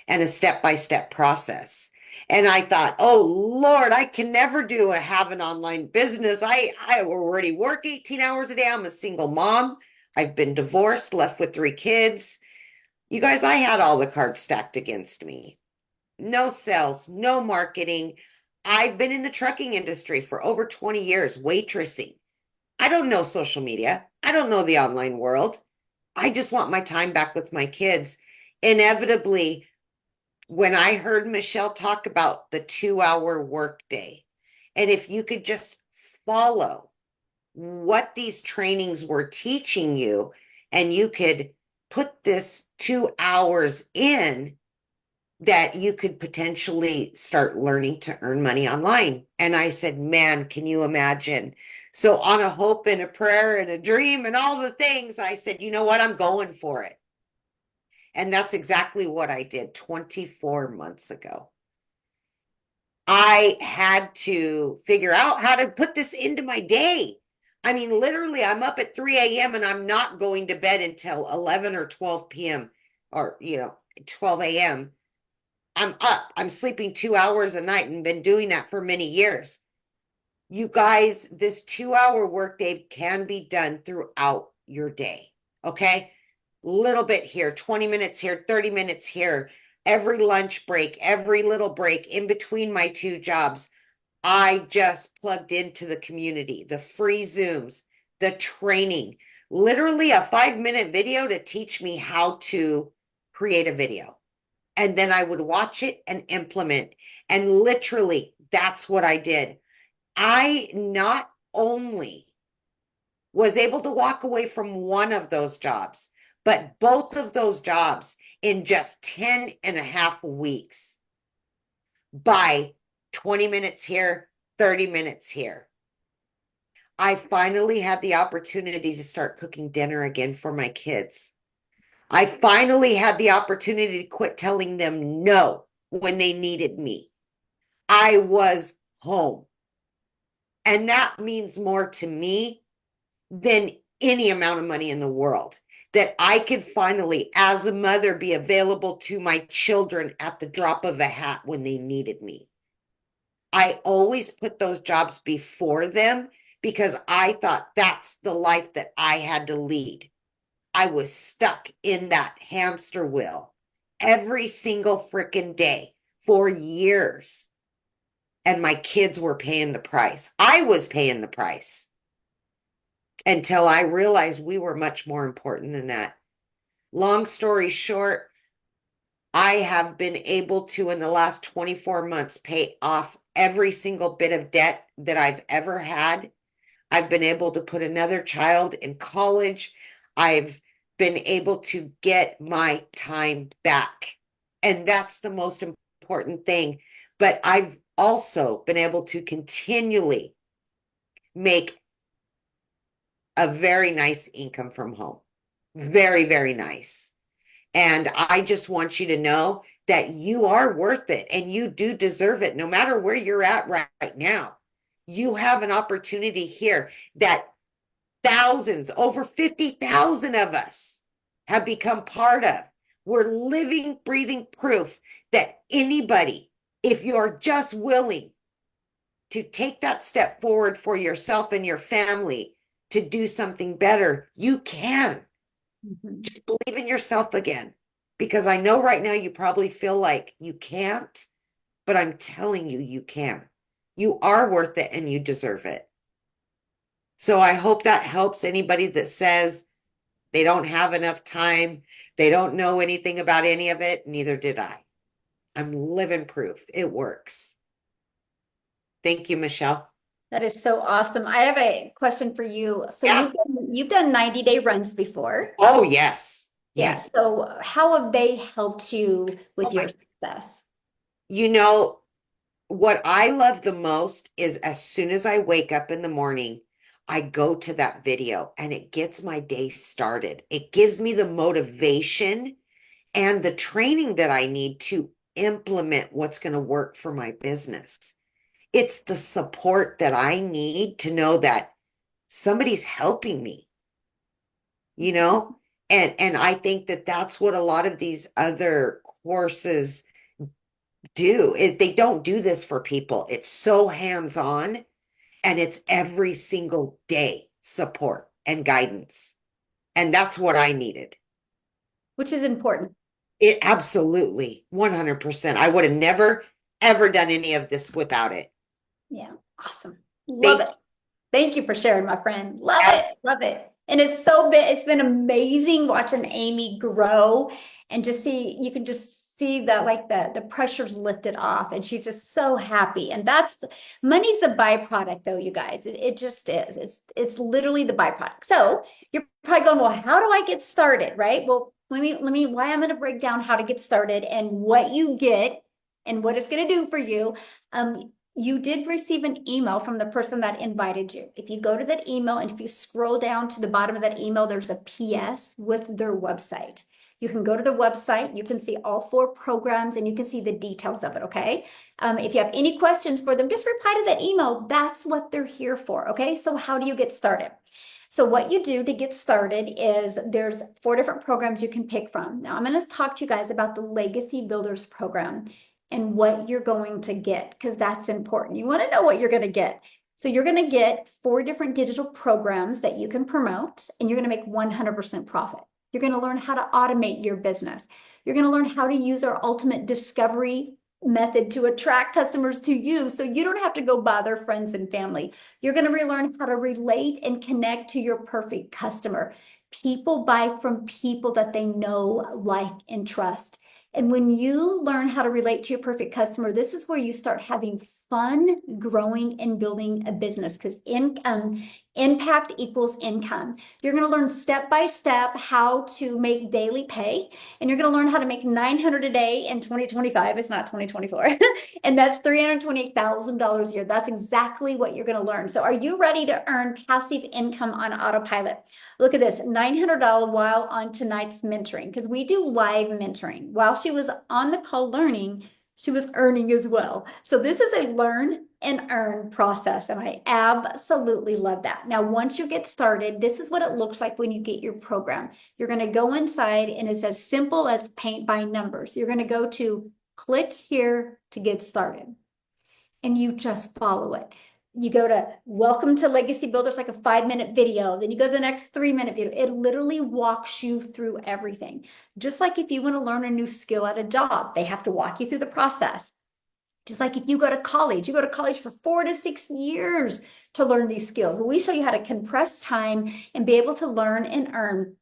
and a step-by-step process. And I thought, oh Lord, I can never have an online business. I already work 18 hours a day. I'm a single mom. I've been divorced, left with 3 kids. You guys, I had all the cards stacked against me. No sales, no marketing. I've been in the trucking industry for over 20 years, waitressing. I don't know social media. I don't know the online world. I just want my time back with my kids. Inevitably, when I heard Michelle talk about the 2 hour workday, and if you could just follow what these trainings were teaching you, and you could put this 2 hours in, that you could potentially start learning to earn money online. And I said, man, can you imagine? So, on a hope and a prayer and a dream and all the things, I said, you know what? I'm going for it. And that's exactly what I did 24 months ago. I had to figure out how to put this into my day. I mean, literally, I'm up at 3 a.m. and I'm not going to bed until 11 or 12 p.m. or, 12 a.m. I'm up. I'm sleeping 2 hours a night and been doing that for many years. You guys, this 2 hour workday can be done throughout your day. Okay. Little bit here, 20 minutes here, 30 minutes here, every lunch break, every little break in between my 2 jobs. I just plugged into the community, the free Zooms, the training, literally a 5 minute video to teach me how to create a video, and then I would watch it and implement. And literally, that's what I did. I not only was able to walk away from one of those jobs, but both of those jobs in just 10 and a half weeks by 20 minutes here, 30 minutes here. I finally had the opportunity to start cooking dinner again for my kids. I finally had the opportunity to quit telling them no when they needed me. I was home. And that means more to me than any amount of money in the world. That I could finally, as a mother, be available to my children at the drop of a hat when they needed me. I always put those jobs before them because I thought that's the life that I had to lead. I was stuck in that hamster wheel every single freaking day for years. And my kids were paying the price. I was paying the price until I realized we were much more important than that. Long story short, I have been able to, in the last 24 months, pay off every single bit of debt that I've ever had. I've been able to put another child in college. I've been able to get my time back. And that's the most important thing. But I've also been able to continually make a very nice income from home. Very, very nice. And I just want you to know that you are worth it and you do deserve it, no matter where you're at right now. You have an opportunity here that thousands, over 50,000 of us have become part of. We're living, breathing proof that anybody, if you're just willing to take that step forward for yourself and your family to do something better, you can. Mhm. Just believe in yourself again. Because I know right now you probably feel like you can't, but I'm telling you, you can. You are worth it and you deserve it. So I hope that helps anybody that says they don't have enough time, they don't know anything about any of it. Neither did I. I'm living proof it works. Thank you, Michelle. That is so awesome. I have a question for you. So Yeah. you've done 90-day runs before. Oh, yes. Yeah. Yes. So how have they helped you Oh with my. your success? You know, what I love the most is as soon as I wake up in the morning, I go to that video and it gets my day started. It gives me the motivation and the training that I need to implement what's going to work for my business. It's the support that I need to know that somebody's helping me, you know? And I think that that's what a lot of these other courses do. They don't do this for people. It's so hands-on and it's every single day support and guidance. And that's what I needed. Which is important. It absolutely 100%. I would have never ever done any of this without it. Yeah. Awesome. Love Thank it. Thank you for sharing, my friend. Love you. it. Love it. And it's been amazing watching Amy grow and just see, you can just see that like the pressure's lifted off and she's just so happy. And money's a byproduct though, you guys. It just is. It's literally the byproduct. So you're probably going, well, how do I get started? Right? Well, why I'm going to break down how to get started and what you get and what it's going to do for you. You did receive an email from the person that invited you. If you go to that email and if you scroll down to the bottom of that email, there's a PS with their website. You can go to the website, you can see all 4 programs and you can see the details of it, okay? If you have any questions for them, just reply to that email. That's what they're here for, okay? So how do you get started? So what you do to get started is there's 4 different programs you can pick from. Now I'm going to talk to you guys about the Legacy Builders program and what you're going to get, because that's important. You want to know what you're going to get. So you're going to get 4 different digital programs that you can promote, and you're going to make 100% profit. You're going to learn how to automate your business. You're going to learn how to use our ultimate discovery method to attract customers to you so you don't have to go bother friends and family. You're going to relearn how to relate and connect to your perfect customer. People buy from people that they know, like, and trust. And when you learn how to relate to your perfect customer, this is where you start having fun growing and building a business, because impact equals income. You're going to learn step by step how to make daily pay, and you're going to learn how to make 900 a day in 2025. It's not 2024. And that's $328,000 a year. That's exactly what you're going to learn. So are you ready to earn passive income on autopilot? Look at this, $900 while on tonight's mentoring, because we do live mentoring. While she was on the call learning, she was earning as well. So this is a learn and earn process, and I absolutely love that. Now, once you get started, this is what it looks like when you get your program. You're going to go inside, and it's as simple as paint by numbers. You're going to go to click here to get started, and you just follow it. You go to welcome to Legacy Builders, like a 5-minute video. Then you go to the next 3-minute video. It literally walks you through everything. Just like if you want to learn a new skill at a job, they have to walk you through the process. Just like if you go to college for 4 to 6 years to learn these skills. We show you how to compress time and be able to learn and earn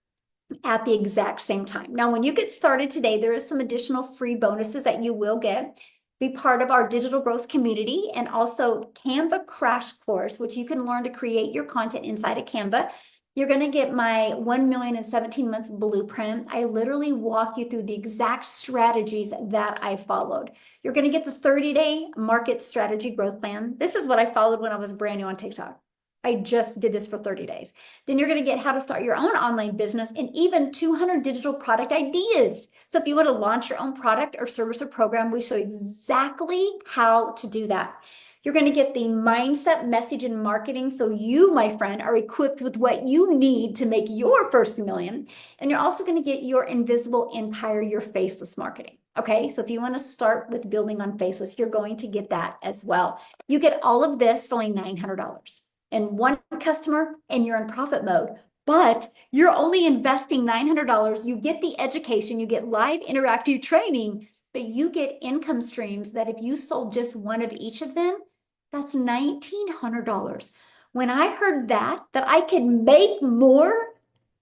at the exact same time. Now, when you get started today, there is some additional free bonuses that you will get. Be part of our digital growth community, and also Canva crash course, which you can learn to create your content inside of Canva. You're going to get my 1 million in 17 months blueprint. I literally walk you through the exact strategies that I followed. You're going to get the 30-day market strategy growth plan. This is what I followed when I was brand new on TikTok. I just did this for 30 days. Then you're going to get how to start your own online business and even 200 digital product ideas. So if you want to launch your own product or service or program, we show exactly how to do that. You're going to get the mindset, message, and marketing. So you, my friend, are equipped with what you need to make your first million. And you're also going to get your invisible empire, your faceless marketing. Okay, so if you want to start with building on faceless, you're going to get that as well. You get all of this for only $900. And one customer and you're in profit mode, but you're only investing $900. You get the education, you get live interactive training, but you get income streams that if you sold just one of each of them, that's $1,900. When I heard that I could make more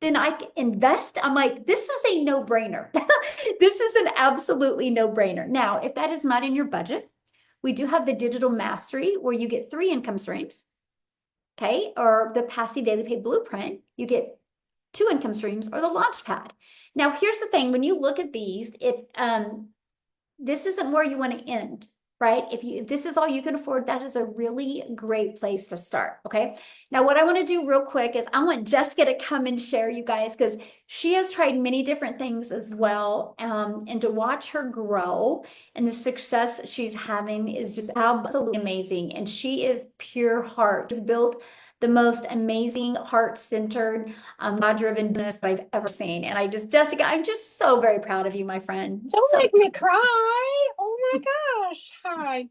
than I can invest, I'm like, this is a no-brainer. This is an absolutely no-brainer. Now, if that is not in your budget, we do have the digital mastery where you get 3 income streams. Okay, or the passive daily pay blueprint, you get 2 income streams, or the launch pad. Now, here's the thing, when you look at these, if this isn't where you want to end, right? If this is all you can afford, that is a really great place to start. Okay. Now, what I want to do real quick is I want Jessica to come and share, you guys, because she has tried many different things as well. And to watch her grow and the success she's having is just absolutely amazing. And she is pure heart. She's built the most amazing heart-centered, God-driven business that I've ever seen. And Jessica, I'm just so very proud of you, my friend. Don't make me cry. Oh my gosh. Hi.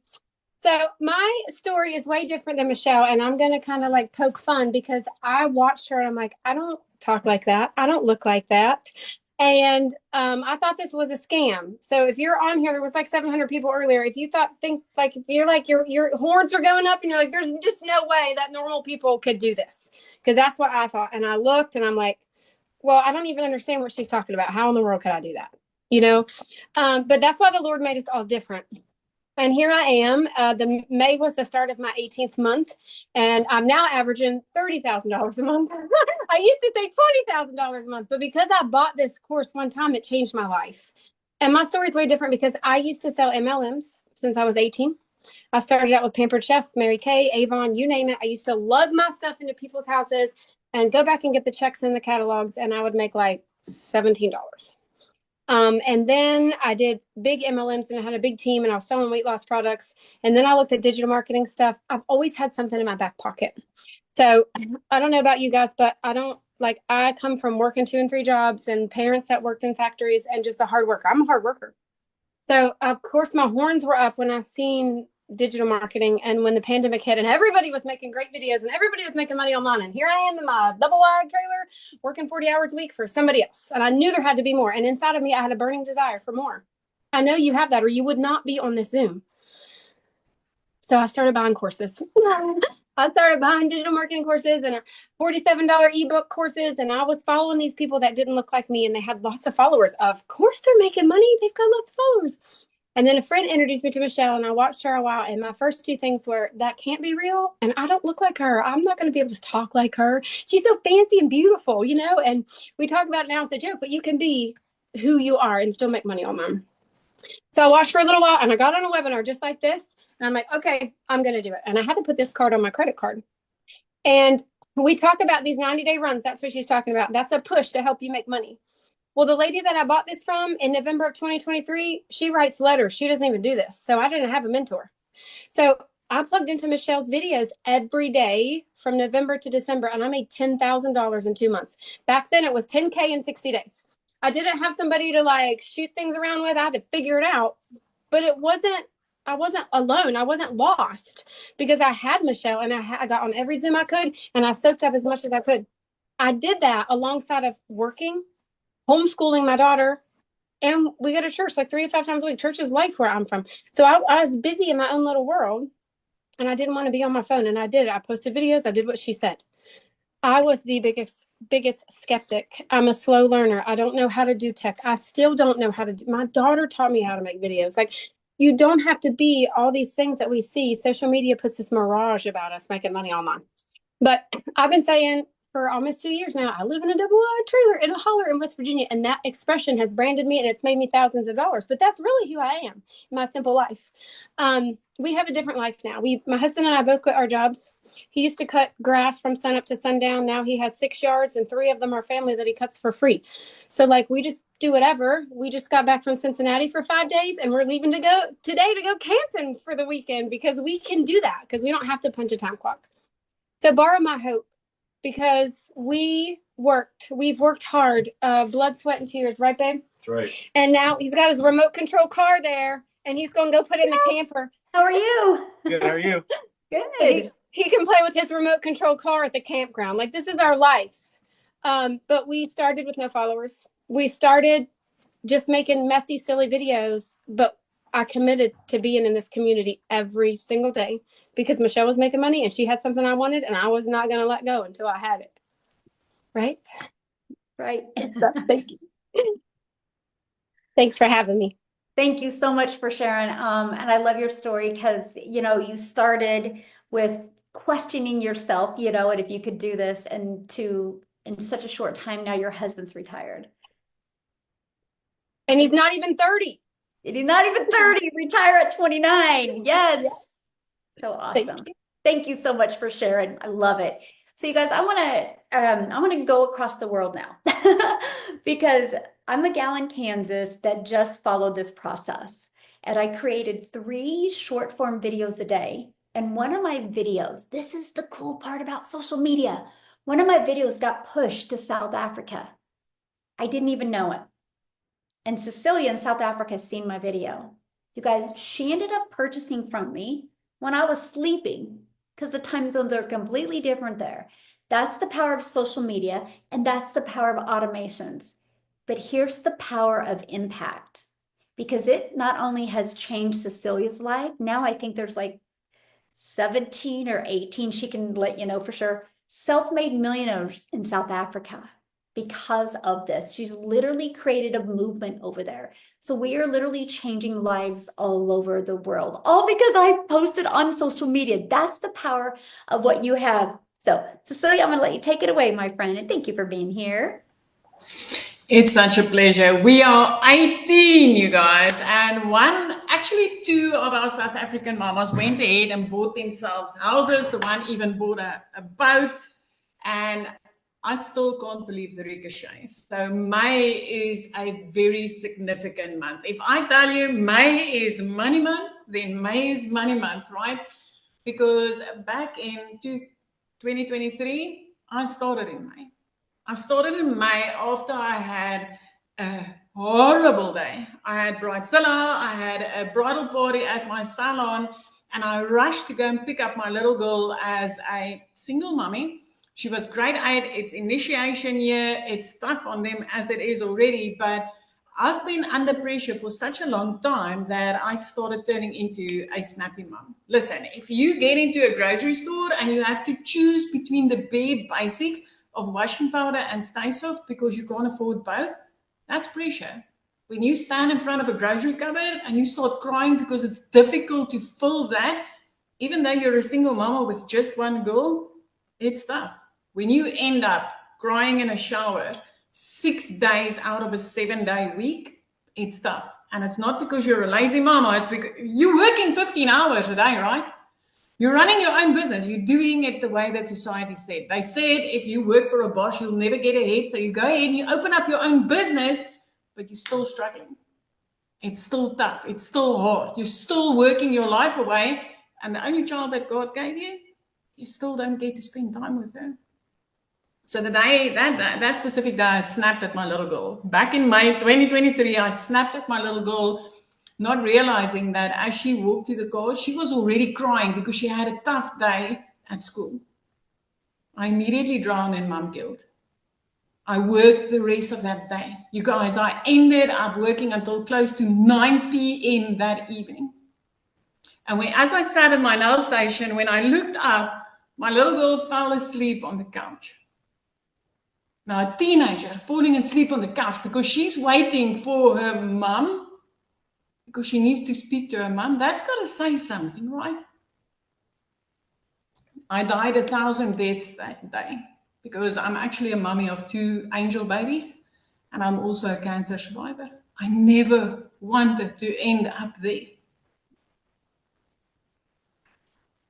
So my story is way different than Michelle, and I'm going to kind of like poke fun because I watched her and I'm like, I don't talk like that. I don't look like that. And I thought this was a scam. So if you're on here, there was like 700 people earlier. If you think like, if you're like, your horns are going up and you're like, there's just no way that normal people could do this. Because that's what I thought. And I looked and I'm like, well, I don't even understand what she's talking about. How in the world could I do that? But that's why the Lord made us all different. And here I am. The May was the start of my 18th month, and I'm now averaging $30,000 a month. I used to say $20,000 a month, but because I bought this course one time, it changed my life. And my story is way different because I used to sell MLMs since I was 18. I started out with Pampered Chef, Mary Kay, Avon, you name it. I used to lug my stuff into people's houses and go back and get the checks in the catalogs, and I would make like $17. And then I did big MLMs and I had a big team and I was selling weight loss products. And then I looked at digital marketing stuff. I've always had something in my back pocket. So I don't know about you guys, but I come from working 2 and 3 jobs and parents that worked in factories and just a hard worker. I'm a hard worker. So of course my horns were up when I seen digital marketing and when the pandemic hit and everybody was making great videos and everybody was making money online, and here I am in my double wide trailer working 40 hours a week for somebody else, and I knew there had to be more, and inside of me I had a burning desire for more. I know you have that or you would not be on this Zoom. So I started buying courses. I started buying digital marketing courses and $47 ebook courses, and I was following these people that didn't look like me and they had lots of followers. Of course they're making money, they've got lots of followers. And then a friend introduced me to Michelle, and I watched her a while. And my first 2 things were, that can't be real. And I don't look like her. I'm not going to be able to talk like her. She's so fancy and beautiful, And we talk about it now as a joke, but you can be who you are and still make money online. So I watched for a little while and I got on a webinar just like this. And I'm like, okay, I'm going to do it. And I had to put this card on my credit card. And we talk about these 90-day runs. That's what she's talking about. That's a push to help you make money. Well, the lady that I bought this from in November of 2023, she writes letters. She doesn't even do this. So I didn't have a mentor. So I plugged into Michelle's videos every day from November to December, and I made $10,000 in 2 months. Back then it was 10K in 60 days. I didn't have somebody to shoot things around with. I had to figure it out, but I wasn't alone. I wasn't lost because I had Michelle, and I got on every Zoom I could, and I soaked up as much as I could. I did that alongside of working, homeschooling my daughter, and we go to church 3 to 5 times a week. Church is life where I'm from. So I was busy in my own little world, and I didn't want to be on my phone. And I did. I posted videos. I did what she said. I was the biggest skeptic. I'm a slow learner. I don't know how to do tech. I still don't know how to do. My daughter taught me how to make videos. You don't have to be all these things that we see. Social media puts this mirage about us making money online. But I've been saying for almost 2 years now, I live in a double-wide trailer in a holler in West Virginia, and that expression has branded me, and it's made me thousands of dollars. But that's really who I am in my simple life. We have a different life now. My husband and I both quit our jobs. He used to cut grass from sunup to sundown. Now he has 6 yards, and 3 of them are family that he cuts for free. So we just do whatever. We just got back from Cincinnati for 5 days, and we're leaving today to go camping for the weekend because we can do that because we don't have to punch a time clock. So borrow my hope. Because we've worked hard, blood, sweat, and tears, right, babe? That's right. And now he's got his remote control car there, and he's going to go put it in the camper. How are you? Good. How are you? Good. He can play with his remote control car at the campground. This is our life. But we started with no followers. We started just making messy, silly videos, but I committed to being in this community every single day because Michelle was making money and she had something I wanted, and I was not going to let go until I had it. Right? Right. So thank you. Thanks for having me. Thank you so much for sharing. And I love your story because, you started with questioning yourself, and if you could do this, and in such a short time now your husband's retired. And he's not even 30. And he's not even 30, retire at 29. Yes. Yeah. So awesome. Thank you so much for sharing. I love it. So you guys, I want to go across the world now because I'm a gal in Kansas that just followed this process. And I created 3 short form videos a day. And one of my videos, this is the cool part about social media. One of my videos got pushed to South Africa. I didn't even know it. And Cecilia in South Africa has seen my video. You guys, she ended up purchasing from me when I was sleeping because the time zones are completely different there. That's the power of social media, and that's the power of automations. But here's the power of impact, because it not only has changed Cecilia's life, now I think there's like 17 or 18, she can let you know for sure, self-made millionaires in South Africa because of this. She's literally created a movement over there. So we are literally changing lives all over the world, all because I posted on social media. That's the power of what you have. So Cecilia, I'm gonna let you take it away, my friend, and thank you for being here. It's such a pleasure. We are 18, you guys, and actually 2 of our South African mamas went ahead and bought themselves houses. The one even bought a boat, and I still can't believe the ricochets. So May is a very significant month. If I tell you May is money month, then May is money month, right? Because back in 2023, I started in May. I started in May after I had a horrible day. I had bridezilla, I had a bridal party at my salon, and I rushed to go and pick up my little girl as a single mommy. She was grade 8. It's initiation year. It's tough on them as it is already, but I've been under pressure for such a long time that I started turning into a snappy mom. Listen, if you get into a grocery store and you have to choose between the bare basics of washing powder and Stay Soft because you can't afford both, that's pressure. When you stand in front of a grocery cupboard and you start crying because it's difficult to fill that, even though you're a single mama with just one girl, it's tough. When you end up crying in a shower 6 days out of a 7-day week, it's tough. And it's not because you're a lazy mama, it's because you're working 15 hours a day, right? You're running your own business. You're doing it the way that society said. They said if you work for a boss, you'll never get ahead. So you go ahead and you open up your own business, but you're still struggling. It's still tough. It's still hard. You're still working your life away. And the only child that God gave you, you still don't get to spend time with her. So the day, that specific day, I snapped at my little girl. Back in May 2023, I snapped at my little girl, not realizing that as she walked to the car, she was already crying because she had a tough day at school. I immediately drowned in mom guilt. I worked the rest of that day. You guys, I ended up working until close to 9 p.m. that evening. And as I sat at my nail station, when I looked up, my little girl fell asleep on the couch. Now, a teenager falling asleep on the couch because she's waiting for her mum, because she needs to speak to her mum, that's got to say something, right? I died 1,000 deaths that day because I'm actually a mummy of 2 angel babies, and I'm also a cancer survivor. I never wanted to end up there.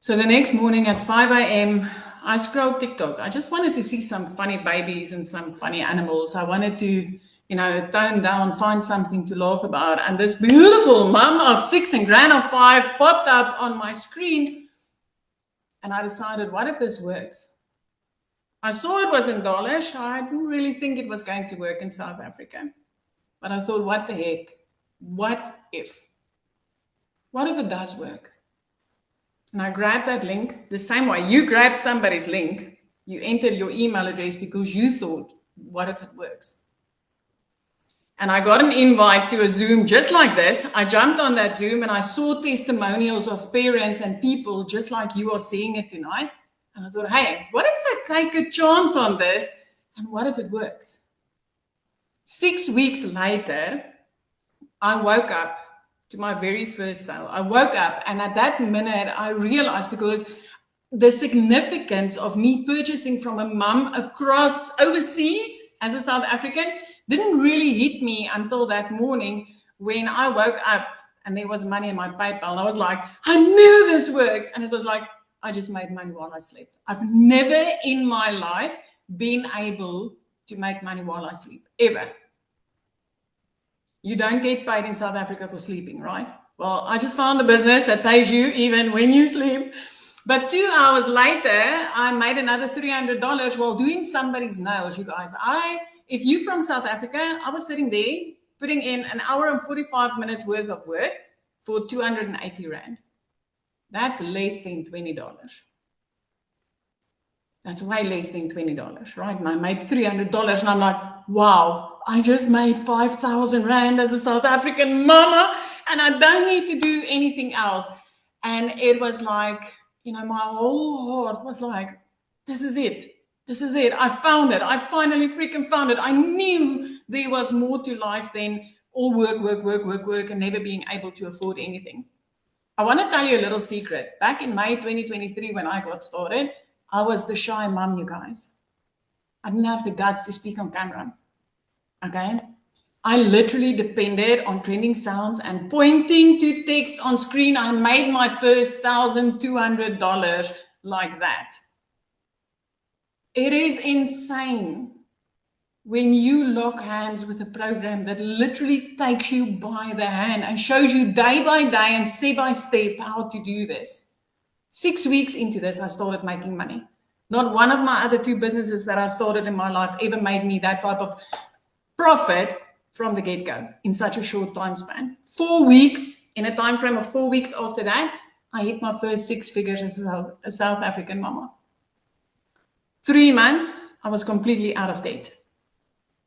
So the next morning at 5 a.m., I scrolled TikTok. I just wanted to see some funny babies and some funny animals. I wanted to, tone down, find something to laugh about. And this beautiful mum of 6 and grand of 5 popped up on my screen. And I decided, what if this works? I saw it was in Dalish. I didn't really think it was going to work in South Africa. But I thought, what the heck? What if? What if it does work? And I grabbed that link the same way you grabbed somebody's link. You entered your email address because you thought What if it works? And I got an invite to a Zoom just like this. I jumped on that Zoom and I saw testimonials of parents and people just like you are seeing it tonight. And I thought, hey, what if I take a chance on this? And what if it works? 6 weeks later, I woke up to my very first sale. I woke up and at that minute, I realized, because the significance of me purchasing from a mum across overseas as a South African didn't really hit me until that morning when I woke up and there was money in my PayPal. And I was like, I knew this works. And it was like, I just made money while I slept. I've never in my life been able to make money while I sleep, ever. You don't get paid in South Africa for sleeping, right? Well, I just found a business that pays you even when you sleep. But 2 hours later, I made another $300 while doing somebody's nails, you guys. If you're from South Africa, I was sitting there putting in an hour and 45 minutes worth of work for 280 Rand. That's less than $20. That's way less than $20, right? And I made $300 and I'm like, wow, I just made 5,000 Rand as a South African mama and I don't need to do anything else. And it was like, my whole heart was like, this is it. This is it. I found it. I finally freaking found it. I knew there was more to life than all work, and never being able to afford anything. I want to tell you a little secret. Back in May 2023, when I got started, I was the shy mom, you guys. I didn't have the guts to speak on camera. Okay? I literally depended on trending sounds and pointing to text on screen. I made my first $1,200 like that. It is insane when you lock hands with a program that literally takes you by the hand and shows you day by day and step by step how to do this. 6 weeks into this, I started making money. Not one of my other 2 businesses that I started in my life ever made me that type of profit from the get-go in such a short time span. 4 weeks, in a time frame of 4 weeks after that, I hit my first 6 figures as a South African mama. 3 months, I was completely out of debt.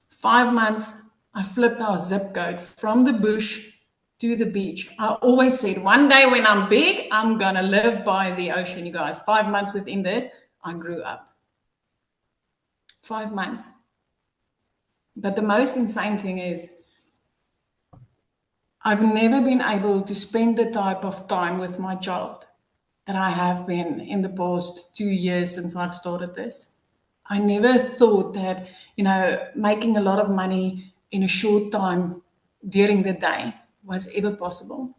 5 months, I flipped our zip code from the bush to the beach. I always said, one day when I'm big, I'm gonna live by the ocean, you guys. 5 months within this, I grew up. 5 months. But the most insane thing is, I've never been able to spend the type of time with my child that I have been in the past 2 years since I've started this. I never thought that, making a lot of money in a short time during the day was ever possible.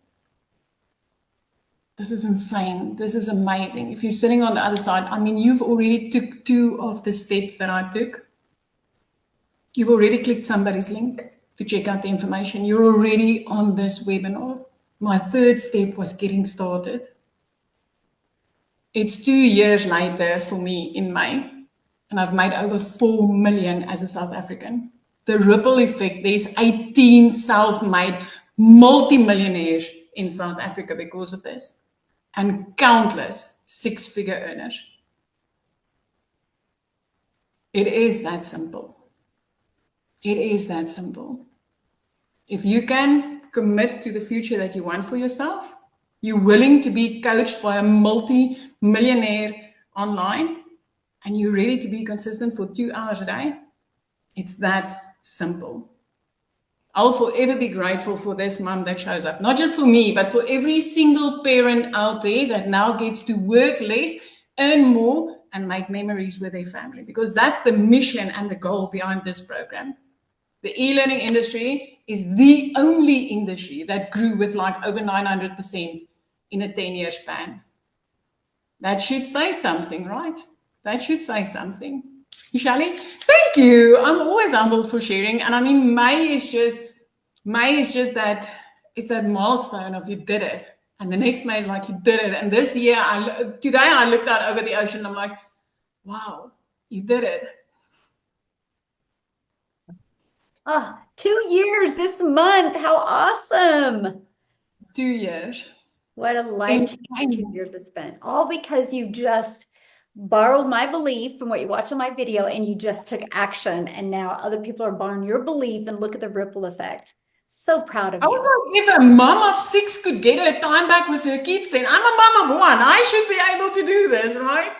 This is insane. This is amazing. If you're sitting on the other side, you've already took 2 of the steps that I took. You've already clicked somebody's link to check out the information. You're already on this webinar. My 3rd step was getting started. It's 2 years later for me in May, and I've made over 4 million as a South African. The ripple effect, there's 18 self-made multi-millionaires in South Africa because of this, and countless 6-figure earners. It is that simple. It is that simple. If you can commit to the future that you want for yourself, you're willing to be coached by a multi-millionaire online, and you're ready to be consistent for 2 hours a day, it's that simple. I'll forever be grateful for this mom that shows up, not just for me, but for every single parent out there that now gets to work less, earn more, and make memories with their family, because that's the mission and the goal behind this program. The e-learning industry is the only industry that grew with like over 900% in a 10-year span. That should say something, right? That should say something. Shally, thank you. I'm always humbled for sharing. And May is just that, it's that milestone of you did it. And the next May is like, you did it. And this year, today I looked out over the ocean and I'm like, wow, you did it. Oh, 2 years this month. How awesome. 2 years. What a life 2 years it's been. All because you just borrowed my belief from what you watched on my video and you just took action. And now other people are borrowing your belief and look at the ripple effect. So proud of I was you. like, if a mom of 6 could get her time back with her kids, then I'm a mom of 1. I should be able to do this, right?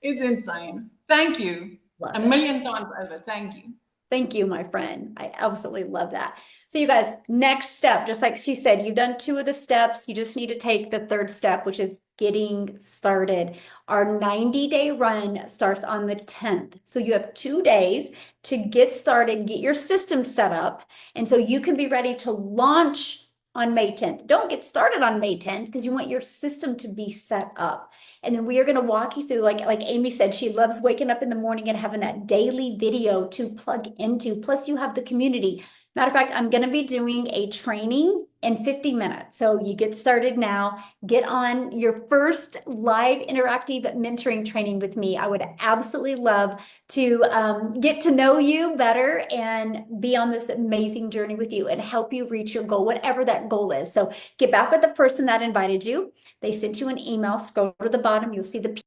It's insane. Thank you. Love A it. million times over. Thank you. Thank you, my friend. I absolutely love that. So you guys, next step, just like she said, you've done 2 of the steps. You just need to take the 3rd step, which is getting started. Our 90-day run starts on the 10th. So you have 2 days to get started, get your system set up. And so you can be ready to launch on May 10th. Don't get started on May 10th because you want your system to be set up. And then we are going to walk you through, like Amy said, she loves waking up in the morning and having that daily video to plug into. Plus, you have the community. Matter of fact, I'm going to be doing a training in 50 minutes. So you get started now, get on your first live interactive mentoring training with me. I would absolutely love to get to know you better and be on this amazing journey with you and help you reach your goal, whatever that goal is. So get back with the person that invited you. They sent you an email. Scroll to the bottom. You'll see the